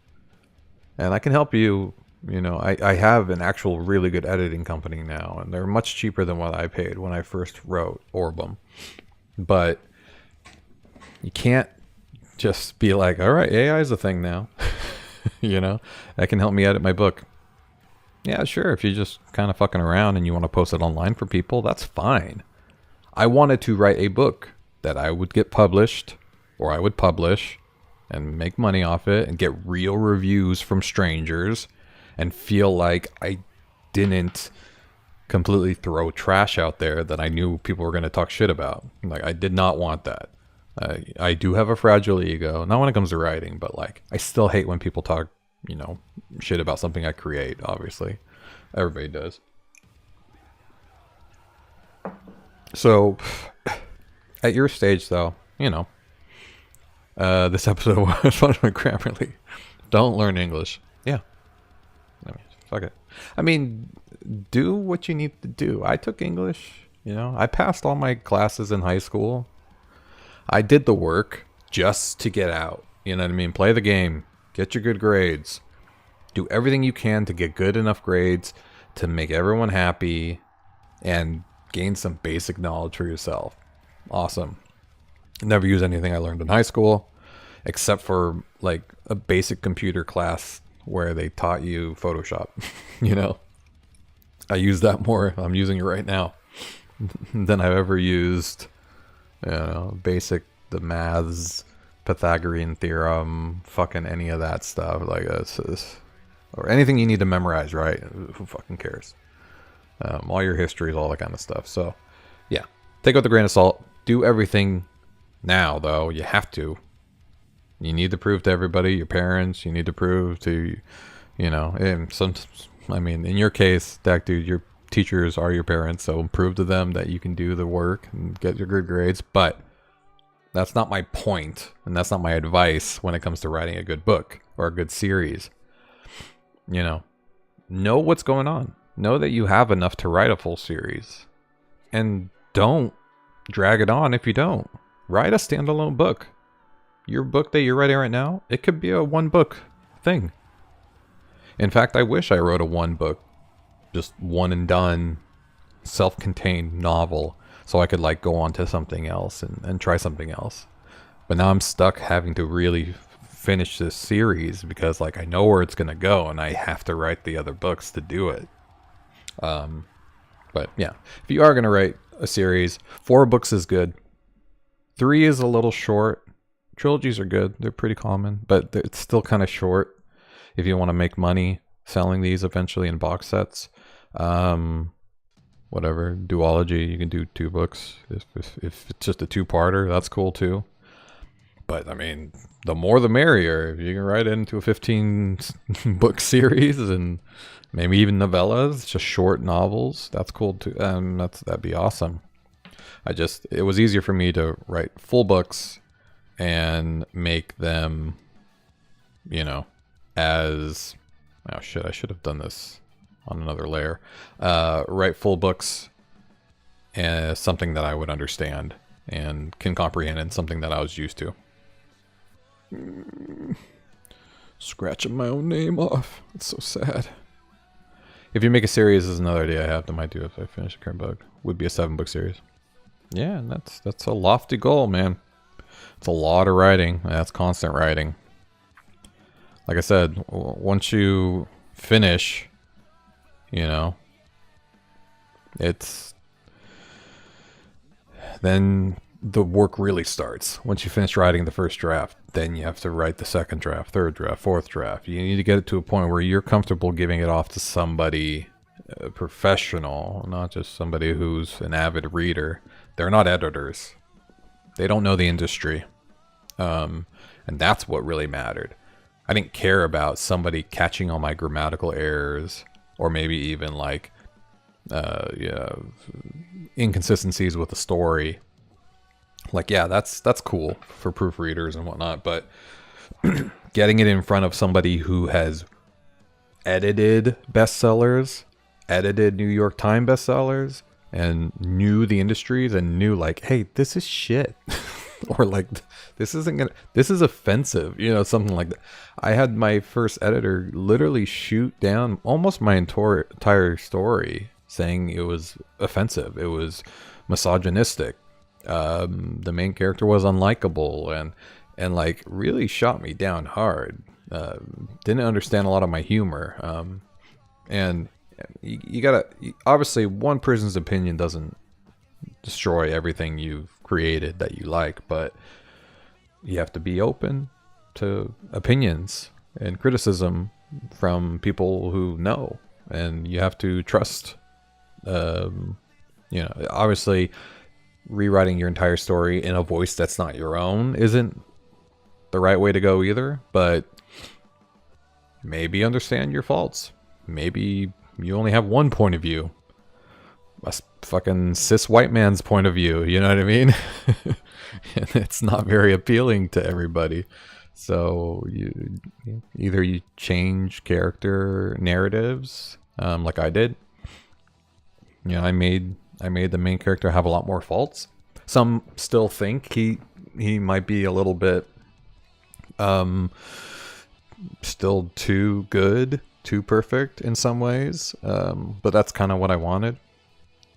And I can help you. I have an actual really good editing company now, and they're much cheaper than what I paid when I first wrote Orbem. But you can't just be like, all right, AI is a thing now. That can help me edit my book. Yeah, sure. If you're just kind of fucking around and you want to post it online for people, that's fine. I wanted to write a book that I would get published, or I would publish and make money off it and get real reviews from strangers and feel like I didn't completely throw trash out there that I knew people were going to talk shit about. Like, I did not want that. I do have a fragile ego, not when it comes to writing, but I still hate when people talk, shit about something I create, obviously. Everybody does. So, at your stage, though, this episode was fun with Grammarly. Don't learn English. Yeah. Fuck it. Do what you need to do. I took English, I passed all my classes in high school. I did the work just to get out. You know what I mean? Play the game. Get your good grades. Do everything you can to get good enough grades to make everyone happy and gain some basic knowledge for yourself. Awesome. Never use anything I learned in high school except for a basic computer class where they taught you Photoshop. I use that more. I'm using it right now. than I've ever used, the maths, Pythagorean theorem, fucking any of that stuff. Like, or anything you need to memorize, right? Who fucking cares? All your histories, all that kind of stuff. So, yeah, take it with a grain of salt. Do everything now, though. You have to. You need to prove to everybody, your parents. You need to prove to, and in your case, Dak dude, your teachers are your parents, so prove to them that you can do the work and get your good grades. But that's not my point, and that's not my advice when it comes to writing a good book or a good series. Know what's going on. Know that you have enough to write a full series. And don't drag it on if you don't. Write a standalone book. Your book that you're writing right now, it could be a one book thing. In fact, I wish I wrote a one book, just one and done, self-contained novel, so I could go on to something else and try something else. But now I'm stuck having to really finish this series because I know where it's going to go and I have to write the other books to do it. But yeah, if you are going to write a series, 4 books is good. 3 is a little short. Trilogies are good. They're pretty common, but it's still kind of short if you want to make money selling these eventually in box sets. Whatever, duology, you can do 2 books. If it's just a 2-parter, that's cool too. But the more the merrier. If you can write it into a 15 book series and maybe even novellas, just short novels, that's cool too. That'd be awesome. It was easier for me to write full books and make them, as, I should have done this on another layer. Write full books as something that I would understand and can comprehend, and something that I was used to. Scratching my own name off. It's so sad. If you make a series, is another idea I have that might do if I finish the current book. Would be a 7-book series. Yeah, and that's a lofty goal, man. It's a lot of writing. That's constant writing. Like I said, once you finish, then the work really starts. Once you finish writing the first draft, then you have to write the second draft, third draft, fourth draft. You need to get it to a point where you're comfortable giving it off to somebody professional, not just somebody who's an avid reader. They're not editors. They don't know the industry. And that's what really mattered. I didn't care about somebody catching all my grammatical errors, or maybe even inconsistencies with the story. That's cool for proofreaders and whatnot, but getting it in front of somebody who has edited bestsellers, edited New York Times bestsellers, and knew the industries and knew hey, this is shit. Or this is offensive, something like that. I had my first editor literally shoot down almost my entire story, saying it was offensive, it was misogynistic, the main character was unlikable, and really shot me down hard. Didn't understand a lot of my humor, and you gotta, obviously one person's opinion doesn't destroy everything you've created that you like, but you have to be open to opinions and criticism from people who know, and you have to trust. Obviously rewriting your entire story in a voice that's not your own isn't the right way to go either, but maybe understand your faults. Maybe you only have one point of view, a fucking cis white man's point of view, you know what I mean? And it's not very appealing to everybody. So you change character narratives, like I did. I made the main character have a lot more faults. Some still think he might be a little bit still too good, too perfect in some ways, but that's kind of what I wanted.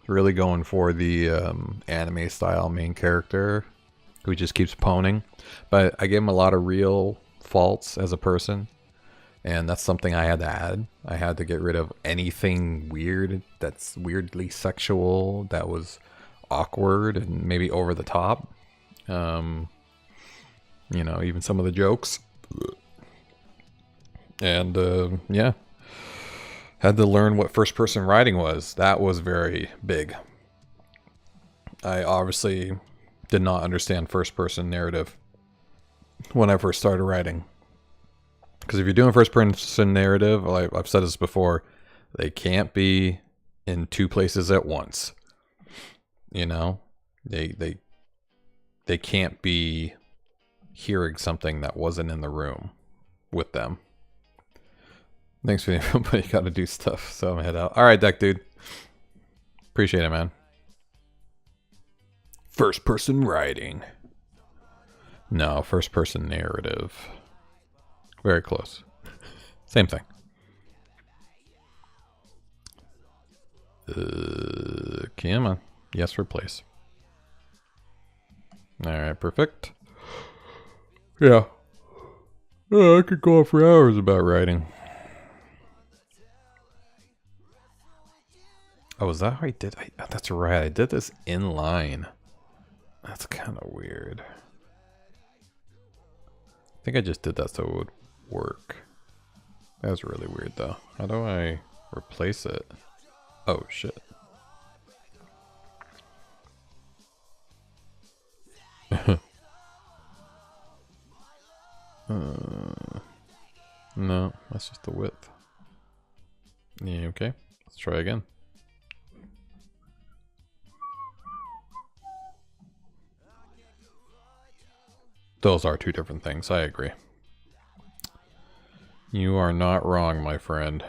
Really going for the anime style main character who just keeps poning, but I gave him a lot of real faults as a person, and that's something I had to add. I had to get rid of anything weird that's weirdly sexual, that was awkward and maybe over the top. You know, even some of the jokes. And yeah, had to learn what first person writing was. That was very big. I obviously did not understand first person narrative when I first started writing. Because if you're doing first person narrative, I've said this before, they can't be in two places at once. You know, they can't be hearing something that wasn't in the room with them. Thanks for the info, but you gotta do stuff, so I'm gonna head out. Alright, Deck Dude. Appreciate it, man. First person writing. No, first person narrative. Very close. Same thing. Come on. Yes, replace. Alright, perfect. Yeah. Oh, I could go on for hours about writing. Oh, is that how I did? That's right. I did this inline. That's kind of weird. I think I just did that so it would work. That was really weird, though. How do I replace it? Oh, shit. No, that's just the width. Yeah, okay. Let's try again. Those are two different things, I agree. You are not wrong, my friend.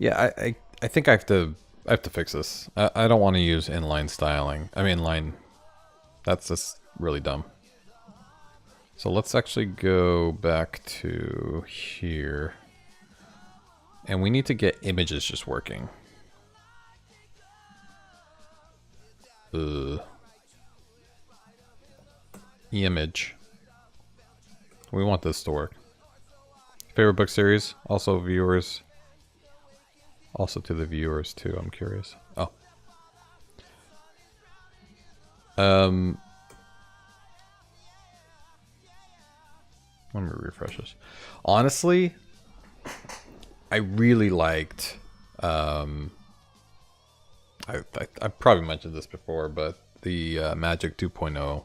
Yeah, I think I have to fix this. I don't want to use inline styling. I mean line. That's just really dumb. So let's actually go back to here. And we need to get images just working. Image. We want this to work. Favorite book series? Also viewers. Also to the viewers too, I'm curious. Oh. Let me refresh this. Honestly, I really liked I probably mentioned this before, but the Magic 2.0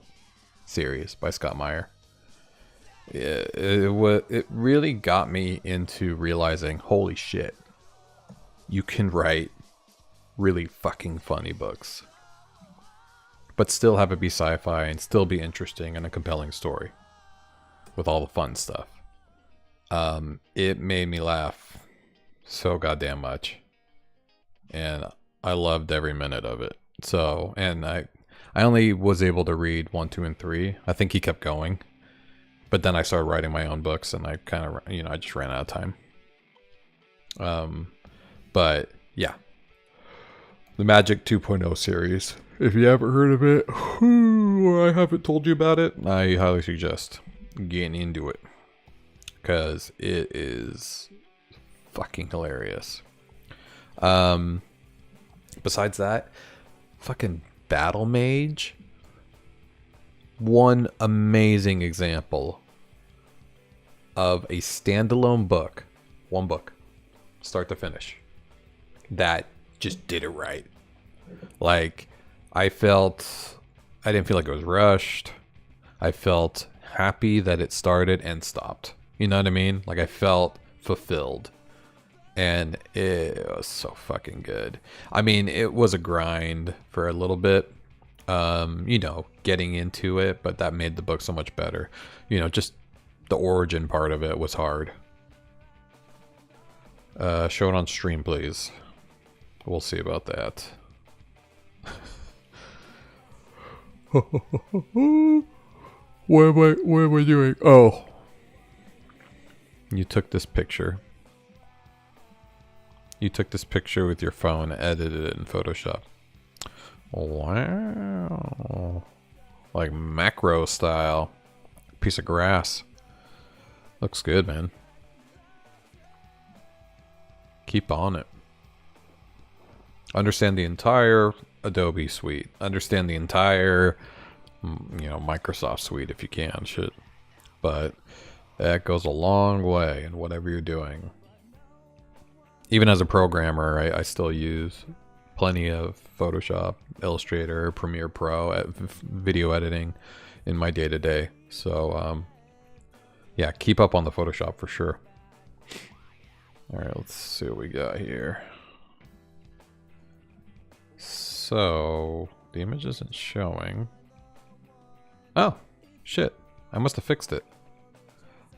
series by Scott Meyer. It really got me into realizing, holy shit, you can write really fucking funny books, but still have it be sci-fi and still be interesting and a compelling story with all the fun stuff. It made me laugh so goddamn much, and I loved every minute of it. So, and I only was able to read 1, 2, and 3. I think he kept going, but then I started writing my own books, and I kind of, I just ran out of time. But yeah, the Magic 2.0 series. If you haven't heard of it, or I haven't told you about it, I highly suggest getting into it, because it is fucking hilarious. Besides that, fucking Battle Mage. One amazing example of a standalone book. One book. Start to finish. That just did it right. Like, I didn't feel like it was rushed. I felt happy that it started and stopped. You know what I mean? Like, I felt fulfilled. And it was so fucking good. I mean, it was a grind for a little bit, getting into it, but that made the book so much better. Just the origin part of it was hard. Show it on stream, please. We'll see about that. What am I doing? Oh. You took this picture. You took this picture with your phone, edited it in Photoshop. Wow. Like macro style. Piece of grass. Looks good, man. Keep on it. Understand the entire Adobe suite. Understand the entire, Microsoft suite if you can. Shit. But that goes a long way in whatever you're doing. Even as a programmer, I still use plenty of Photoshop, Illustrator, Premiere Pro, video editing in my day-to-day. So, yeah, keep up on the Photoshop for sure. All right, let's see what we got here. So, the image isn't showing. Oh, shit. I must have fixed it.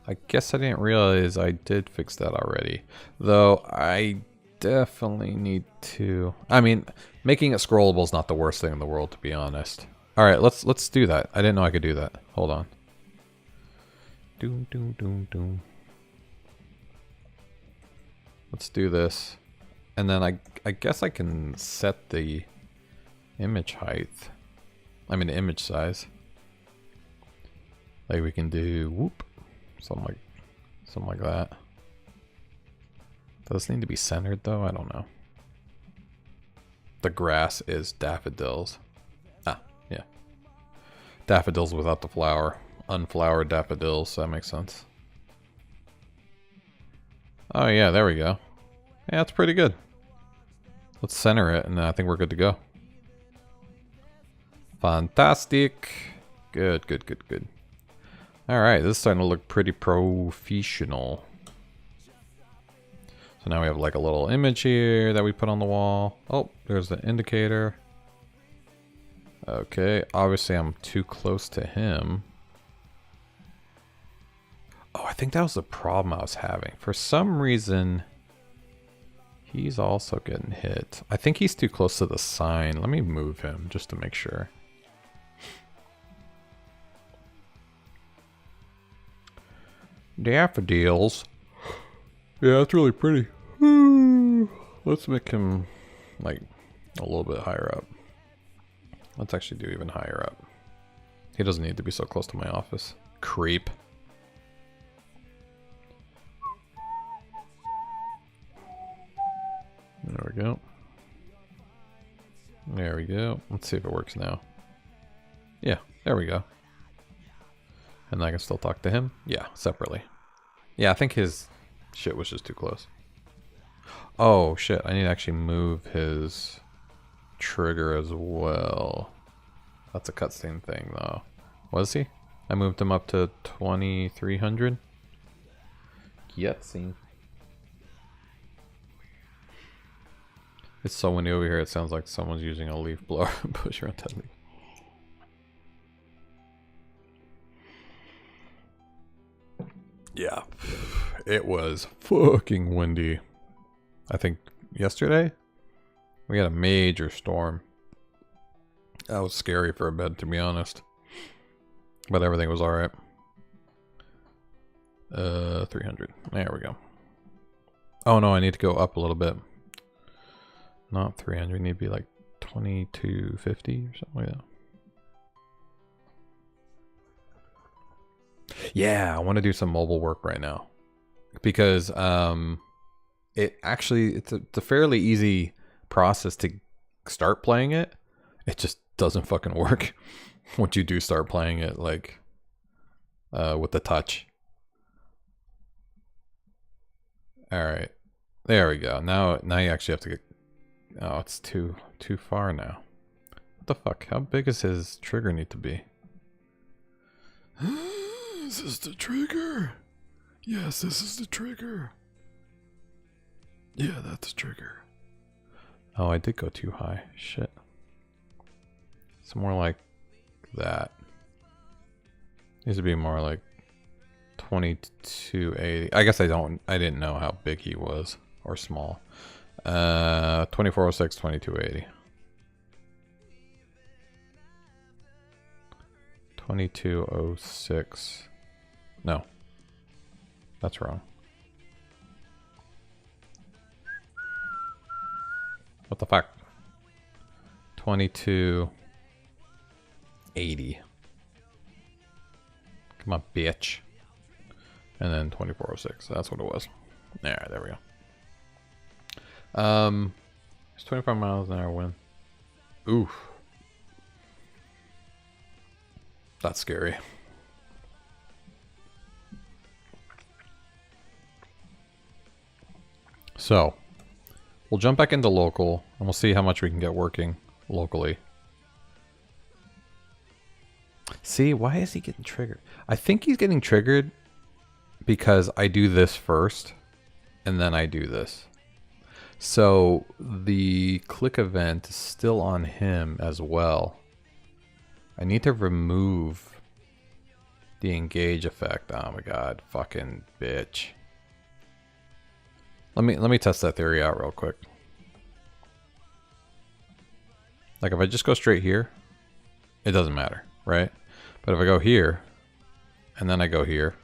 I guess I didn't realize I did fix that already. Though, I definitely need to... I mean, making it scrollable is not the worst thing in the world, to be honest. Alright, let's do that. I didn't know I could do that. Hold on. Doom, doom, doom, doom. Let's do this. And then I guess I can set the image height. I mean, the image size. Like we can do whoop. Something like that. Does this need to be centered though? I don't know. The grass is daffodils. Ah, yeah. Daffodils without the flower. Unflowered daffodils, so that makes sense. Oh yeah, there we go. Yeah, that's pretty good. Let's center it and I think we're good to go. Fantastic. Good, good, good, good. Alright, this is starting to look pretty professional. So now we have like a little image here that we put on the wall. Oh, there's the indicator. Okay, obviously I'm too close to him. Oh, I think that was the problem I was having. For some reason, he's also getting hit. I think he's too close to the sign. Let me move him just to make sure. Daffodils. Yeah, that's really pretty. Let's make him like a little bit higher up. Let's actually do even higher up. He doesn't need to be so close to my office. Creep. There we go. There we go. Let's see if it works now. Yeah, there we go. And I can still talk to him? Yeah, separately. Yeah, I think his shit was just too close. Oh, shit. I need to actually move his trigger as well. That's a cutscene thing, though. Was he? I moved him up to 2300. Cutscene. It's so windy over here, it sounds like someone's using a leaf blower to push around that leaf. Yeah, it was fucking windy. I think yesterday we had a major storm. That was scary for a bed, to be honest. But everything was alright. 300. There we go. Oh no, I need to go up a little bit. Not 300, need to be like 2250 or something like that. Yeah, I want to do some mobile work right now. Because it's a fairly easy process to start playing it. It just doesn't fucking work once you do start playing it, like with the touch. Alright. There we go. Now you actually have to get... Oh, it's too far now. What the fuck? How big does his trigger need to be? Is this the trigger? Yes, this is the trigger. Yeah, that's the trigger. Oh, I did go too high. Shit. It's more like that. Needs to be more like 2280. I guess I didn't know how big he was or small. 2406, 2280. 2206. No. That's wrong. What the fuck? 2280. Come on, bitch. And then 2406. That's what it was. Alright, there we go. It's 25 miles an hour wind. Oof. That's scary. So, we'll jump back into local, and we'll see how much we can get working locally. See, why is he getting triggered? I think he's getting triggered because I do this first, and then I do this. So, the click event is still on him as well. I need to remove the engage effect. Oh my god, fucking bitch. Let me test that theory out real quick. Like if I just go straight here, it doesn't matter, right? But if I go here, and then I go here,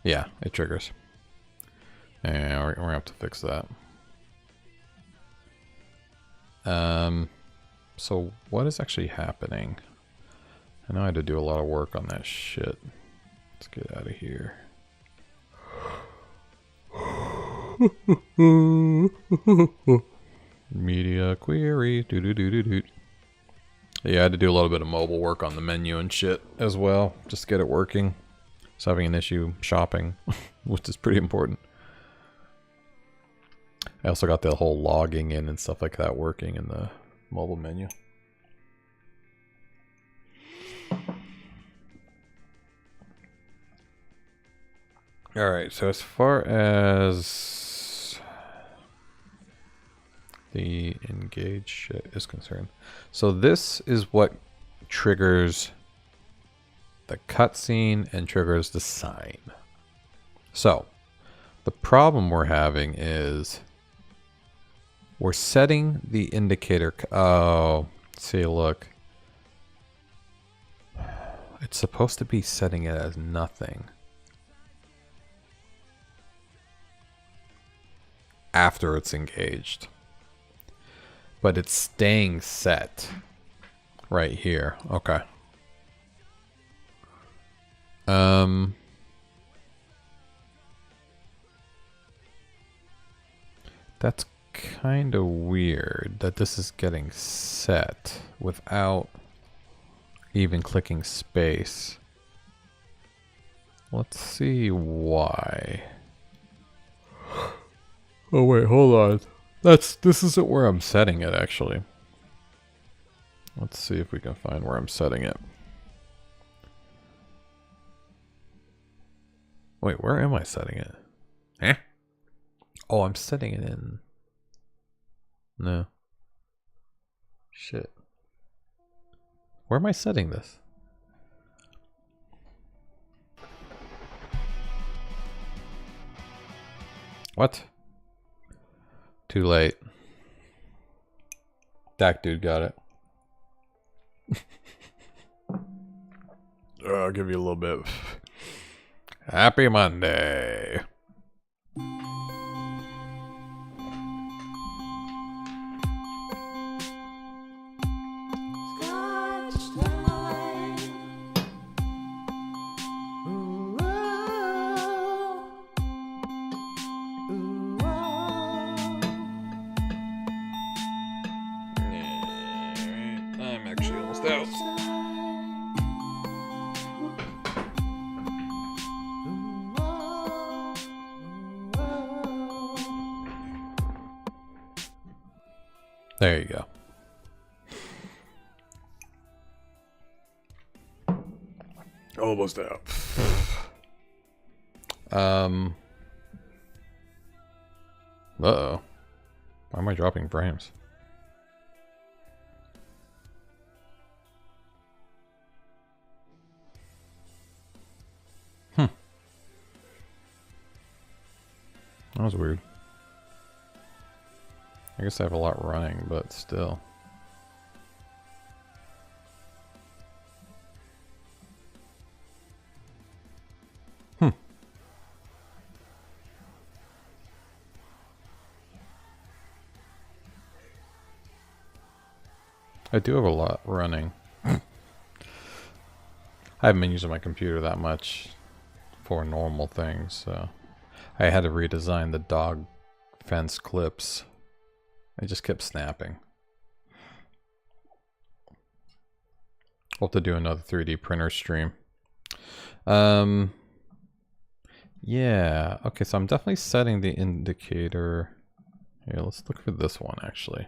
yeah, it triggers. And we're gonna have to fix that. So what is actually happening? I know I had to do a lot of work on that shit. Let's get out of here. Media query. Yeah, I had to do a little bit of mobile work on the menu and shit as well, just to get it working. I was having an issue shopping, which is pretty important. I also got the whole logging in and stuff like that working in the mobile menu. Alright, so as far as the engage shit is concerned, so this is what triggers the cutscene and triggers the sign. So the problem we're having is we're setting the indicator. Oh, see, look. It's supposed to be setting it as nothing after it's engaged, but it's staying set right here. Okay. That's kind of weird that this is getting set without even clicking space. Let's see why. Oh wait, hold on. This isn't where I'm setting it actually. Let's see if we can find where I'm setting it. Wait, where am I setting it? Eh? Oh, I'm setting it in. No. Shit. Where am I setting this? What? Too late. That dude got it. I'll give you a little bit. Happy Monday. I'm actually almost out. There you go. Almost out. Uh-oh. Why am I dropping frames? That was weird. I guess I have a lot running, but still. I do have a lot running. I haven't been using my computer that much for normal things, so I had to redesign the dog fence clips. I just kept snapping. We'll have to do another 3D printer stream. Yeah, okay, so I'm definitely setting the indicator. Here, let's look for this one actually.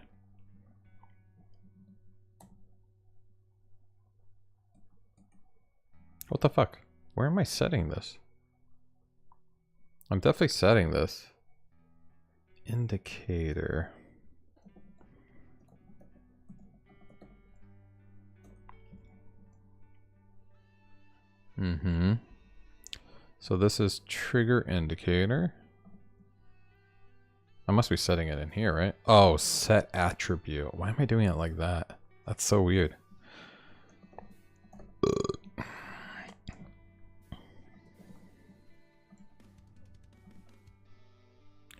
What the fuck? Where am I setting this? I'm definitely setting this. Indicator. Mm-hmm. So this is trigger indicator. I must be setting it in here, right? Oh, set attribute. Why am I doing it like that? That's so weird.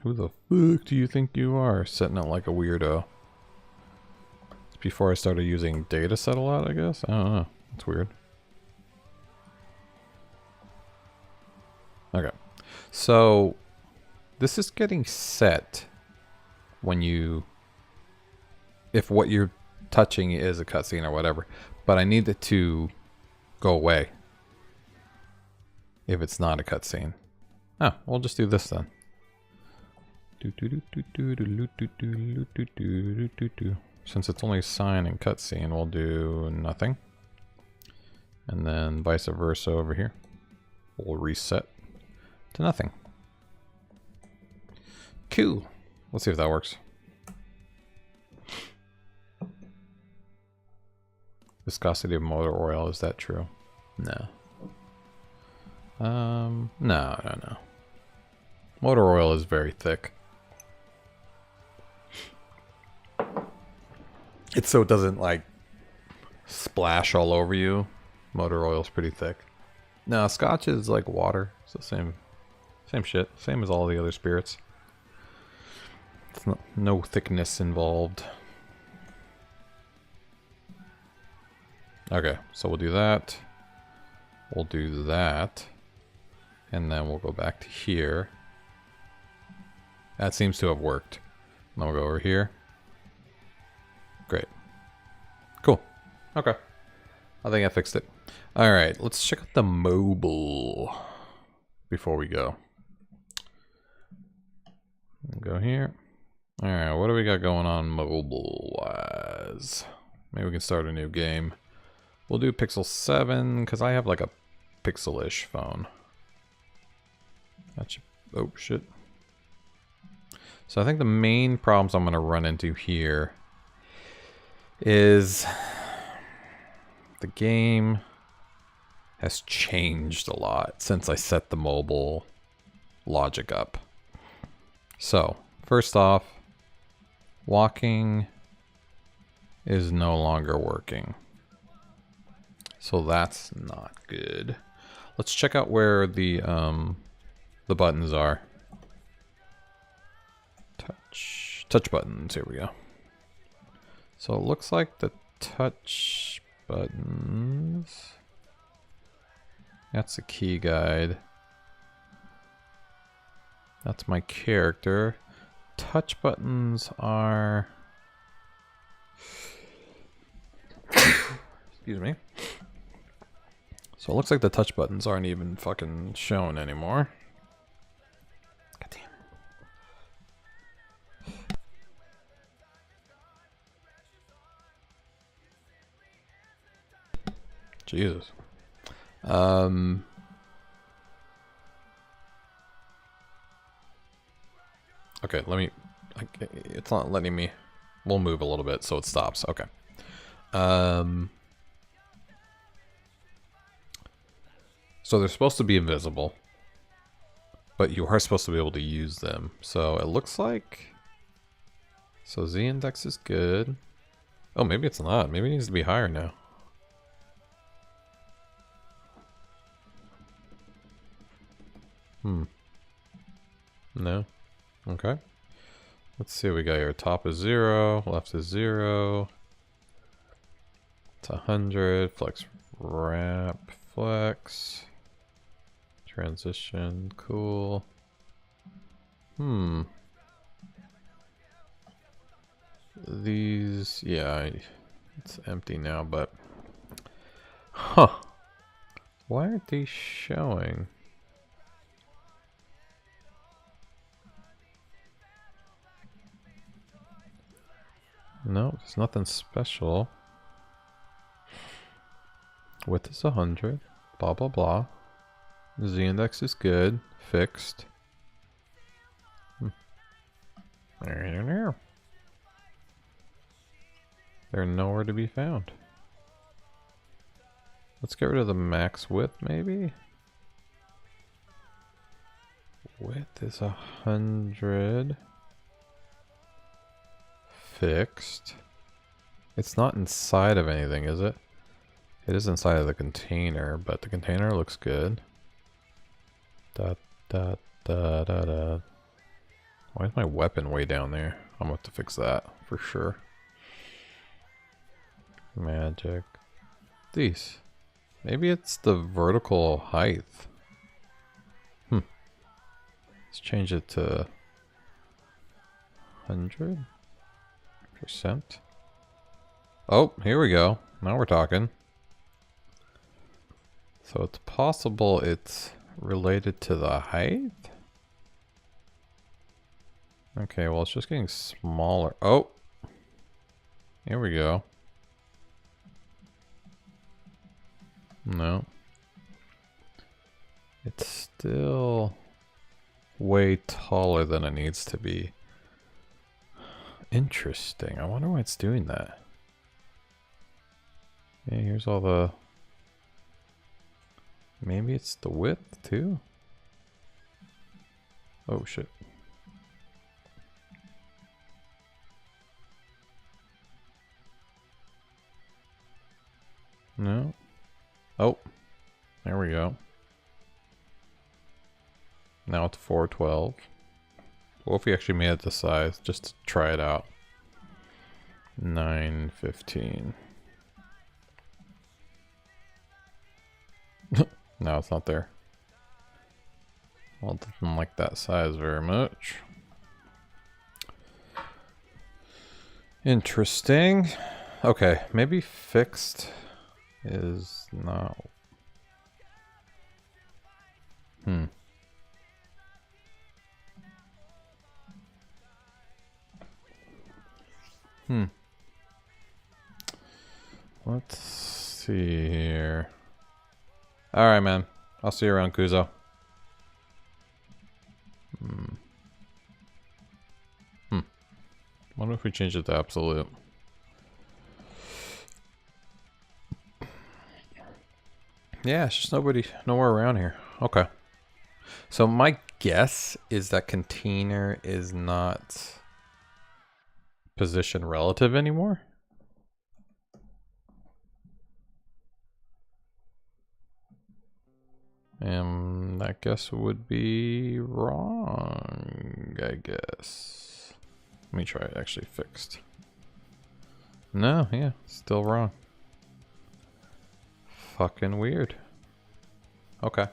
Who the fuck do you think you are? Setting it like a weirdo. It's before I started using dataset a lot, I guess? I don't know. That's weird. Okay. So, this is getting set when you... if what you're touching is a cutscene or whatever. But I need it to go away if it's not a cutscene. Oh, we'll just do this then. Since it's only sign and cutscene, we'll do nothing. And then vice versa over here. We'll reset to nothing. Cool. Let's see if that works. Viscosity of motor oil, is that true? No. No. Motor oil is very thick. It's so it doesn't like splash all over you. Motor oil's pretty thick. No, scotch is like water. It's the same shit. Same as all the other spirits. It's no thickness involved. Okay, so we'll do that. We'll do that. And then we'll go back to here. That seems to have worked. And then we'll go over here. Great. Cool. Okay. I think I fixed it. Alright, let's check out the mobile before we go. Go here. Alright, what do we got going on mobile-wise? Maybe we can start a new game. We'll do Pixel 7, because I have like a Pixel-ish phone. That should... oh, shit. So I think the main problems I'm going to run into here is the game has changed a lot since I set the mobile logic up. So, first off, walking is no longer working. So that's not good. Let's check out where the buttons are. Touch buttons, here we go. So it looks like the touch buttons, that's the key guide. That's my character. Touch buttons are... excuse me. So it looks like the touch buttons aren't even fucking shown anymore. God damn. Jesus. Okay, let me... it's not letting me... we'll move a little bit so it stops. Okay. So they're supposed to be invisible, but you are supposed to be able to use them. So it looks like... so Z-index is good. Oh, maybe it's not. Maybe it needs to be higher now. No. Okay. Let's see what we got here. Top is 0, left is 0. It's 100. Flex wrap. Flex. Transition. Cool. these, yeah, it's empty now, but huh, why aren't these showing? No, there's nothing special. Width is 100, blah blah blah. Z-index is good, fixed. They're nowhere to be found. Let's get rid of the max width, maybe? Width is 100. Fixed. It's not inside of anything, is it? It is inside of the container, but the container looks good. Da da da da da. Why is my weapon way down there? I'm going to have to fix that for sure. Magic. These. Maybe it's the vertical height. Let's change it to 100%. Oh, here we go. Now we're talking. So it's possible it's related to the height? Okay, well, it's just getting smaller. Oh! Here we go. No. It's still way taller than it needs to be. Interesting. I wonder why it's doing that. Yeah, here's all the... Maybe it's the width too? Oh shit. No. Oh. There we go. Now it's 412. What if we actually made it the size just to try it out? 915. No, it's not there. Well, it doesn't like that size very much. Interesting. Okay, maybe fixed is not... Let's see here. Alright, man. I'll see you around, Kuzo. Wonder if we change it to absolute. Yeah, it's just nowhere around here. Okay. So my guess is that container is not position relative anymore. And that guess would be wrong, I guess. Let me try it actually fixed. No, yeah, still wrong. Fucking weird. Okay.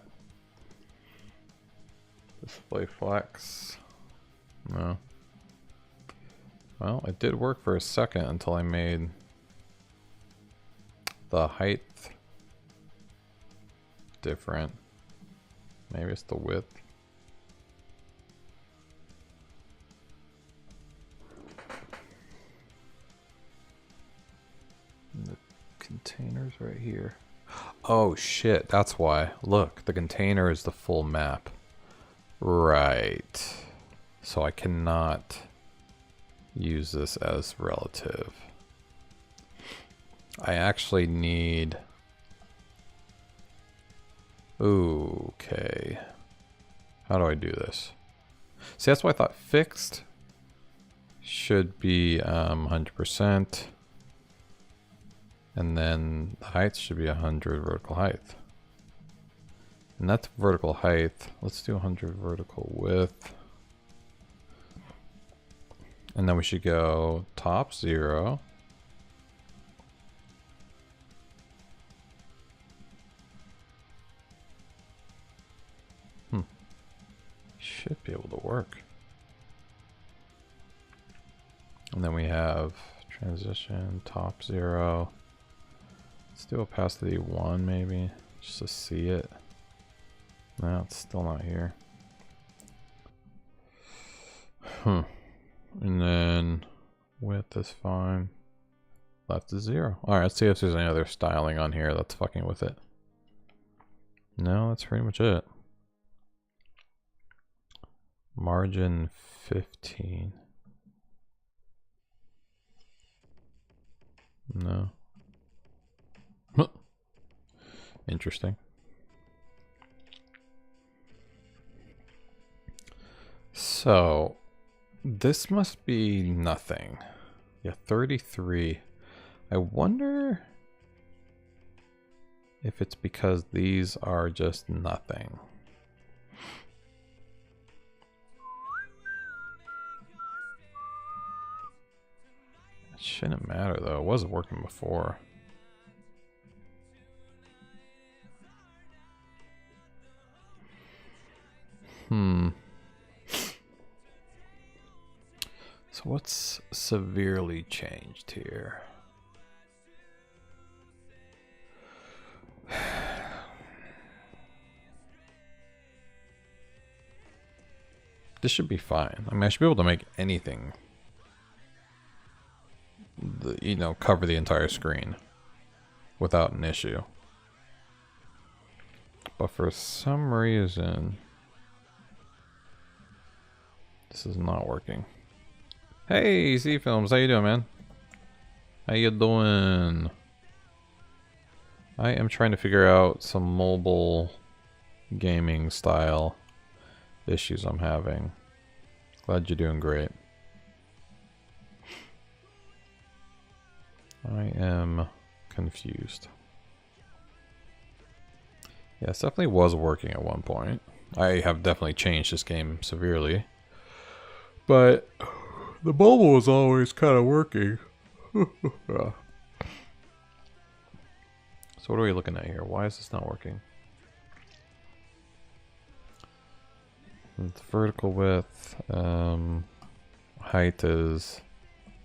Display flex. No. Well, it did work for a second until I made the height different. Maybe it's the width. The container's right here. Oh shit, that's why. Look, the container is the full map. Right. So I cannot use this as relative. I actually need... Okay. How do I do this? See, that's why I thought fixed should be 100%. And then the height should be 100 vertical height. And that's vertical height. Let's do 100 vertical width. And then we should go top 0. Should be able to work. And then we have transition, top 0. Let's do opacity 1 maybe, just to see it. No, it's still not here. And then width is fine. Left is 0. Alright, let's see if there's any other styling on here that's fucking with it. No, that's pretty much it. Margin 15. No. Interesting. So, this must be nothing. Yeah, 33. I wonder if it's because these are just nothing. It shouldn't matter though. It wasn't working before. So what's severely changed here? This should be fine. I mean, I should be able to make anything, you know, cover the entire screen without an issue. But for some reason, this is not working. Hey, Z-Films, how you doing, man? How you doing? I am trying to figure out some mobile gaming style issues I'm having. Glad you're doing great. I am confused. Yeah, it definitely was working at one point. I have definitely changed this game severely. But the mobile was always kind of working. Yeah. So what are we looking at here? Why is this not working? It's vertical width. Height is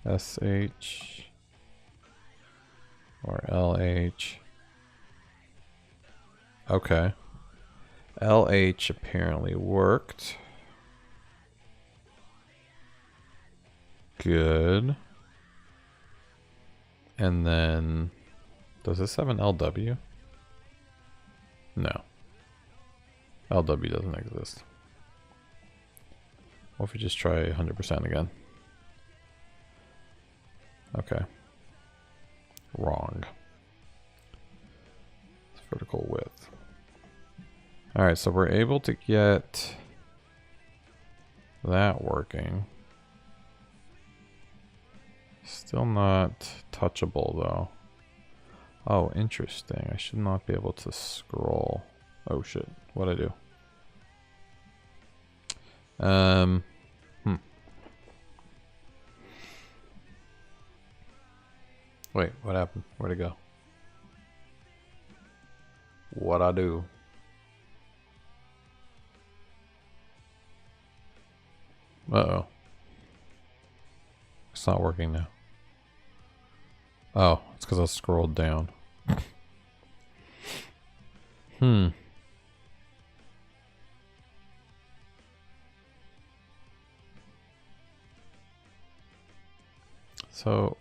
SH or LH. Okay. LH apparently worked. Good. And then, does this have an LW? No. LW doesn't exist. What if we just try 100% again? Okay. Wrong. It's vertical width. Alright, so we're able to get that working. Still not touchable though. Oh, interesting. I should not be able to scroll. Oh shit. What'd I do? Wait, what happened? Where'd it go? What'd I do? Uh-oh. It's not working now. Oh, it's because I scrolled down. So,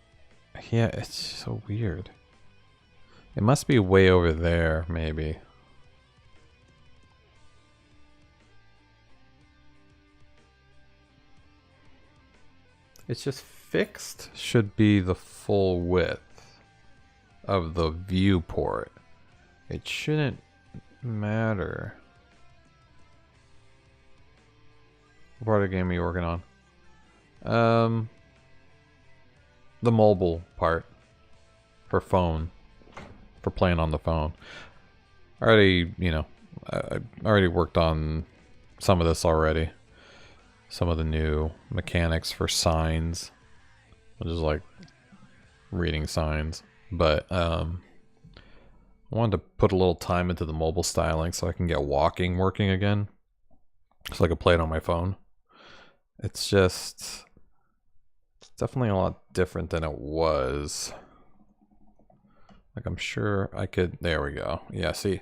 yeah, it's so weird. It must be way over there, maybe. It's just fixed should be the full width of the viewport. It shouldn't matter. What part of the game are you working on? The mobile part. For phone. For playing on the phone. I already, you know, I already worked on some of this already. Some of the new mechanics for signs. Which is like reading signs. But I wanted to put a little time into the mobile styling so I can get walking working again. So I could play it on my phone. It's just definitely a lot different than it was. Like, I'm sure I could, there we go. Yeah, see,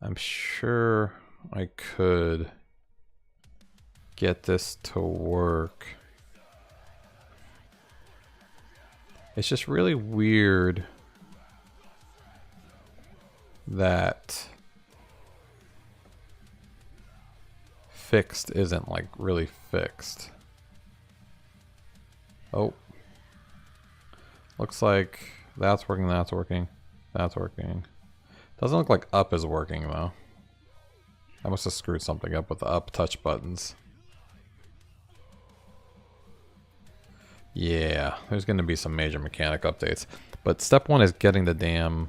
I'm sure I could get this to work. It's just really weird that fixed isn't like really fixed. Oh. Looks like that's working, that's working, that's working. Doesn't look like up is working though. I must have screwed something up with the up touch buttons. Yeah, there's going to be some major mechanic updates. But step one is getting the damn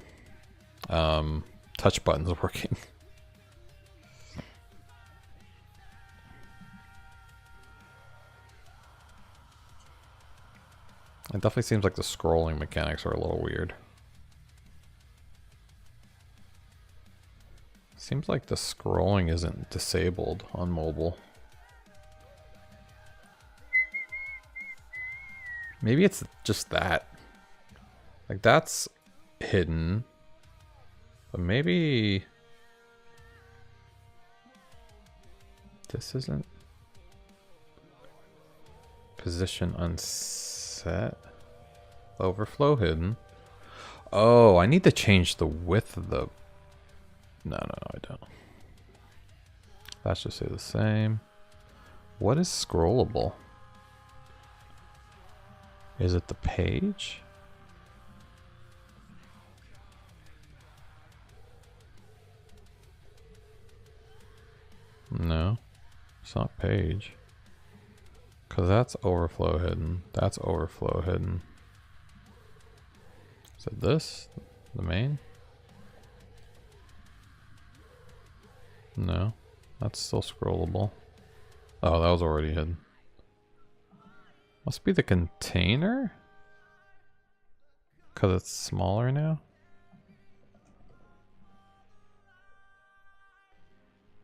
touch buttons working. It definitely seems like the scrolling mechanics are a little weird. Seems like the scrolling isn't disabled on mobile. Maybe it's just that. Like, that's hidden. But maybe this isn't. Position unset. Overflow hidden. Oh, I need to change the width of the... No, I don't. That should stay the same. What is scrollable? Is it the page? No, it's not page. Because that's overflow hidden. That's overflow hidden. Is it this? The main? No, that's still scrollable. Oh, that was already hidden. Must be the container? Because it's smaller now?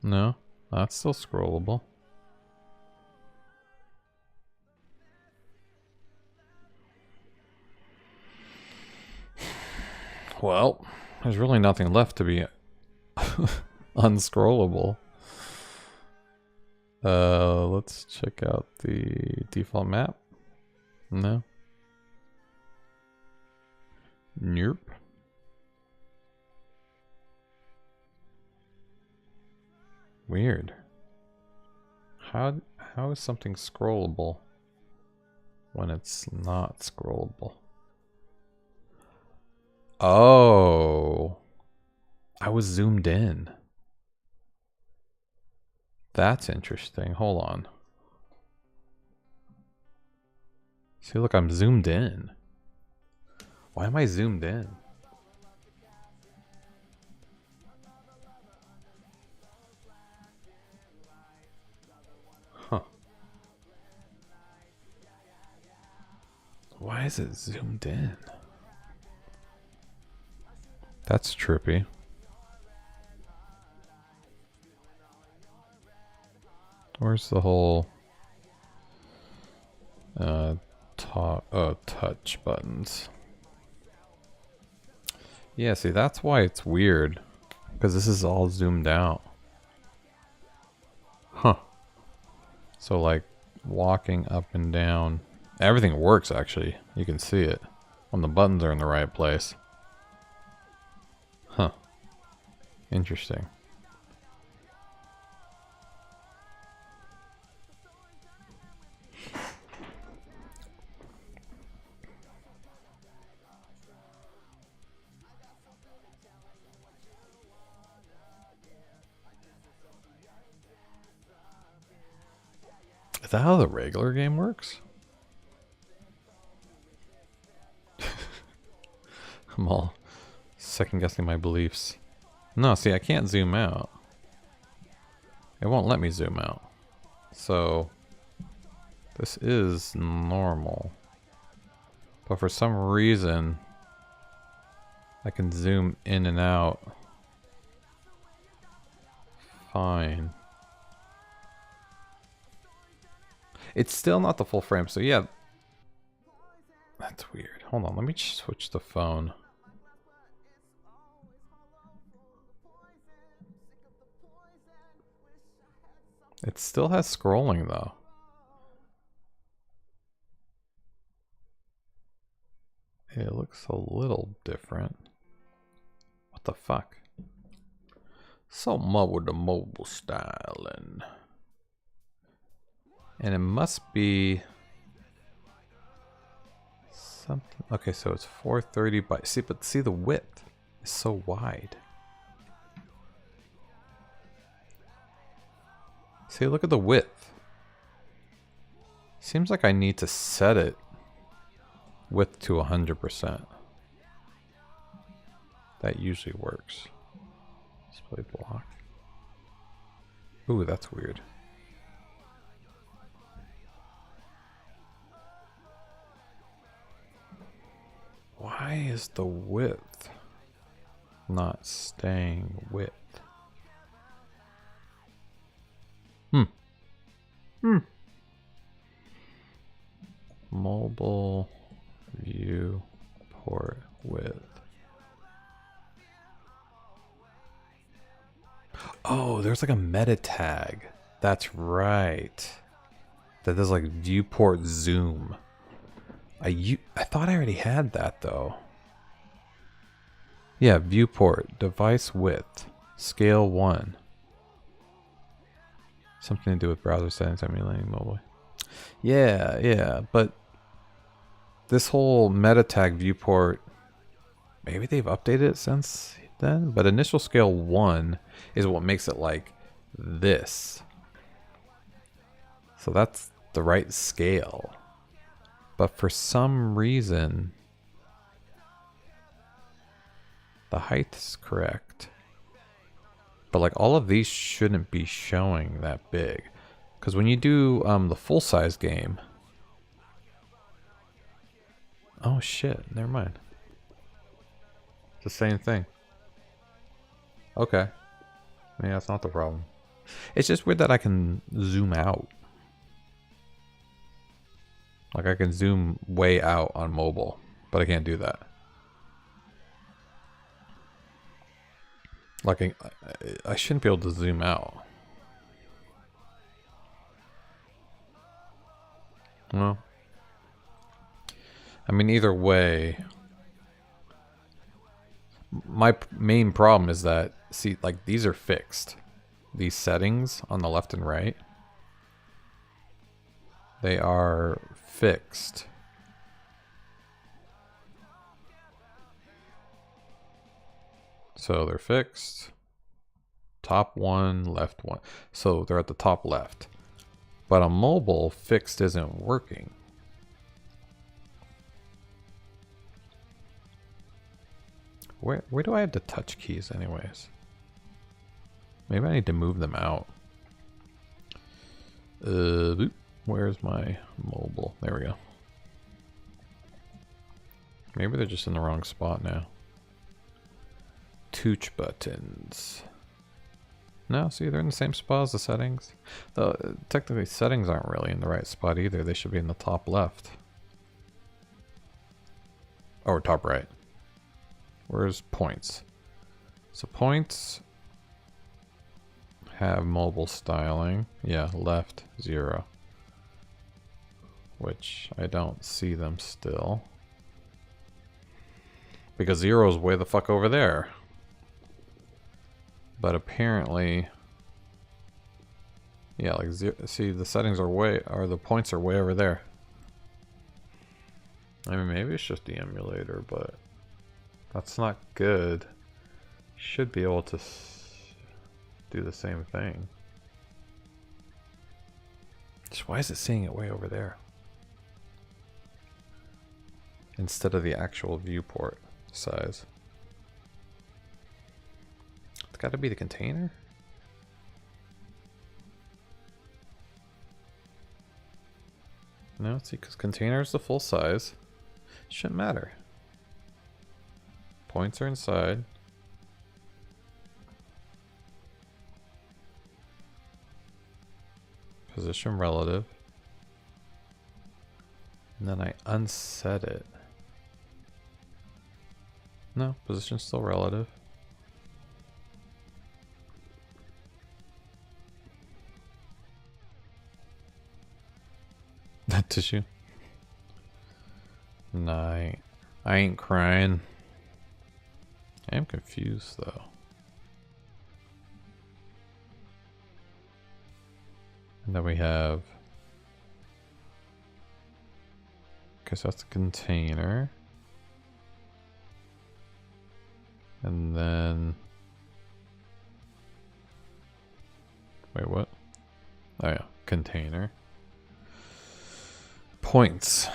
No, that's still scrollable. Well, there's really nothing left to be unscrollable. Let's check out the default map. No. Nope. Weird. How is something scrollable when it's not scrollable? Oh. I was zoomed in. That's interesting. Hold on. See, look, I'm zoomed in. Why am I zoomed in? Huh. Why is it zoomed in? That's trippy. Where's the whole touch buttons? Yeah, see, that's why it's weird. Because this is all zoomed out. Huh. So, like, walking up and down. Everything works, actually. You can see it. When the buttons are in the right place. Huh. Interesting. Is that how the regular game works? I'm all second guessing my beliefs. No, see, I can't zoom out. It won't let me zoom out. So, this is normal. But for some reason, I can zoom in and out. Fine. It's still not the full frame, so yeah. That's weird. Hold on, let me switch the phone. It still has scrolling though. It looks a little different. What the fuck? Something up with the mobile styling. And it must be something. Okay, so it's 430 by but see the width is so wide. See, look at the width. Seems like I need to set it width to 100%. That usually works. Display block. Ooh, that's weird. Why is the width not staying width? Mobile viewport width. Oh, there's like a meta tag. That's right. That does like viewport zoom. I thought I already had that though. Yeah, viewport, device width, scale 1. Something to do with browser settings emulating mobile. Yeah, but this whole meta tag viewport, maybe they've updated it since then, but initial scale 1 is what makes it like this. So that's the right scale. But for some reason, the height is correct. But like all of these shouldn't be showing that big. Because when you do the full size game. Oh shit, never mind. It's the same thing. Okay. Maybe that's not the problem. It's just weird that I can zoom out. Like I can zoom way out on mobile, but I can't do that. Like I shouldn't be able to zoom out. Well, I mean, either way, my main problem is that, see, like these are fixed. These settings on the left and right, they are fixed. So they're fixed. Top one, left one. So they're at the top left. But on mobile, fixed isn't working. Where do I have the touch keys anyways? Maybe I need to move them out. Where's my mobile? There we go. Maybe they're just in the wrong spot now. Touch buttons. No, see, they're in the same spot as the settings. Though technically settings aren't really in the right spot either. They should be in the top left. Or top right. Where's points? So points have mobile styling. Yeah, left 0. Which I don't see them still. Because 0 is way the fuck over there. But apparently, yeah, like see, the settings are way, or the points are way over there. I mean, maybe it's just the emulator, but that's not good. Should be able to do the same thing. Just why is it saying it way over there? Instead of the actual viewport size. It's got to be the container. No, see, because container is the full size. Shouldn't matter. Points are inside. Position relative. And then I unset it. No, position's still relative. That tissue. Nah, I ain't crying. I am confused though. And then we have, guess that's a container. And then, wait, what? Oh yeah, container. Points.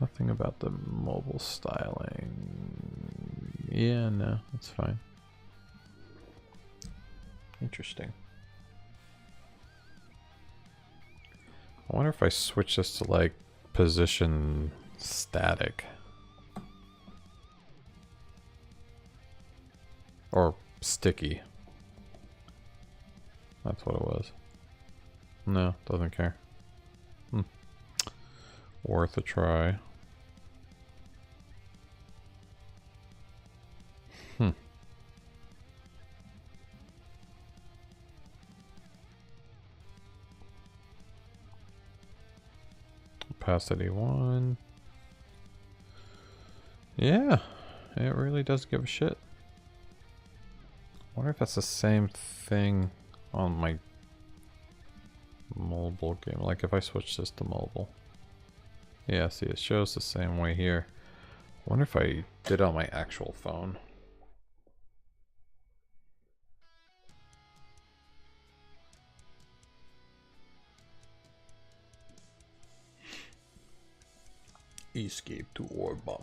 Nothing about the mobile styling. Yeah, no, that's fine. Interesting. I wonder if I switch this to like position static. Or sticky. That's what it was. No, doesn't care. Worth a try. Opacity 1. Yeah, it really does give a shit. I wonder if that's the same thing on my mobile game. Like if I switch this to mobile. Yeah, see, it shows the same way here. I wonder if I did it on my actual phone. Escape to Orbem.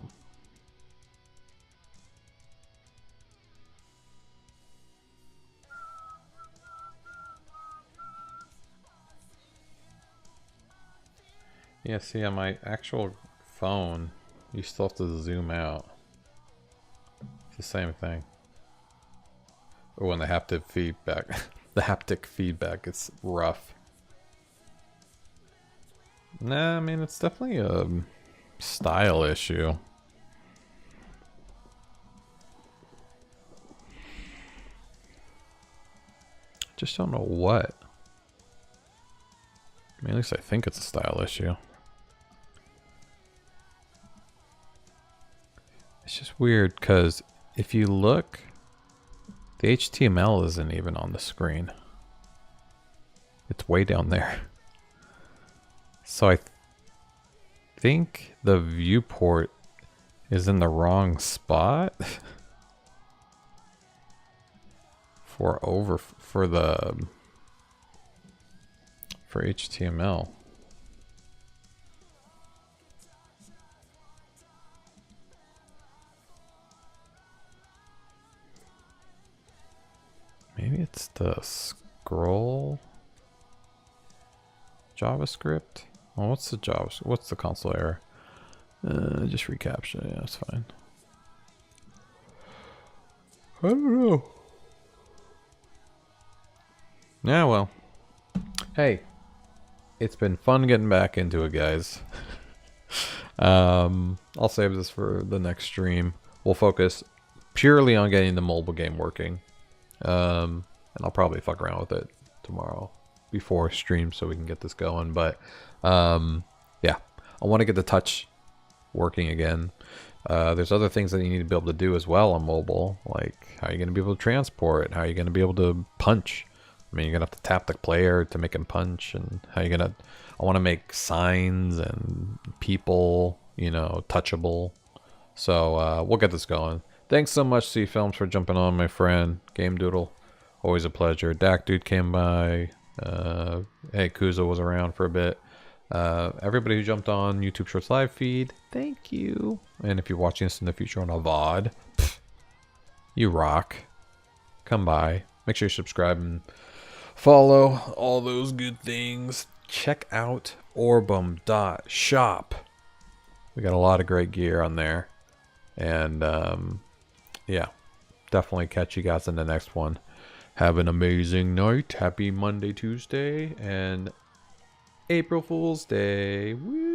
Yeah, see, on my actual phone, you still have to zoom out. It's the same thing. Or when the haptic feedback, the haptic feedback is rough. Nah, I mean, it's definitely a style issue. Just don't know what. I mean, at least I think it's a style issue. It's just weird because if you look, the HTML isn't even on the screen. It's way down there. So I think the viewport is in the wrong spot for HTML. Maybe it's the scroll JavaScript. Well, what's the console error? Just recaptcha. Yeah, that's fine. I don't know. Yeah, well. Hey, it's been fun getting back into it, guys. I'll save this for the next stream. We'll focus purely on getting the mobile game working. And I'll probably fuck around with it tomorrow before stream so we can get this going. But yeah, I want to get the touch working again. There's other things that you need to be able to do as well on mobile, like how are you going to be able to transport, how are you going to be able to punch. I mean, you're going to have to tap the player to make him punch, and how you're going to, I want to make signs and people, you know, touchable. So we'll get this going. Thanks so much, C Films, for jumping on, my friend. Game Doodle, always a pleasure. Dak Dude came by. Hey, Kuzo was around for a bit. Everybody who jumped on YouTube Shorts live feed, thank you. And if you're watching this in the future on a VOD, you rock. Come by. Make sure you subscribe and follow all those good things. Check out Orbem.shop. We got a lot of great gear on there. And yeah, definitely catch you guys in the next one. Have an amazing night. Happy Monday, Tuesday, and April Fool's Day. Woo!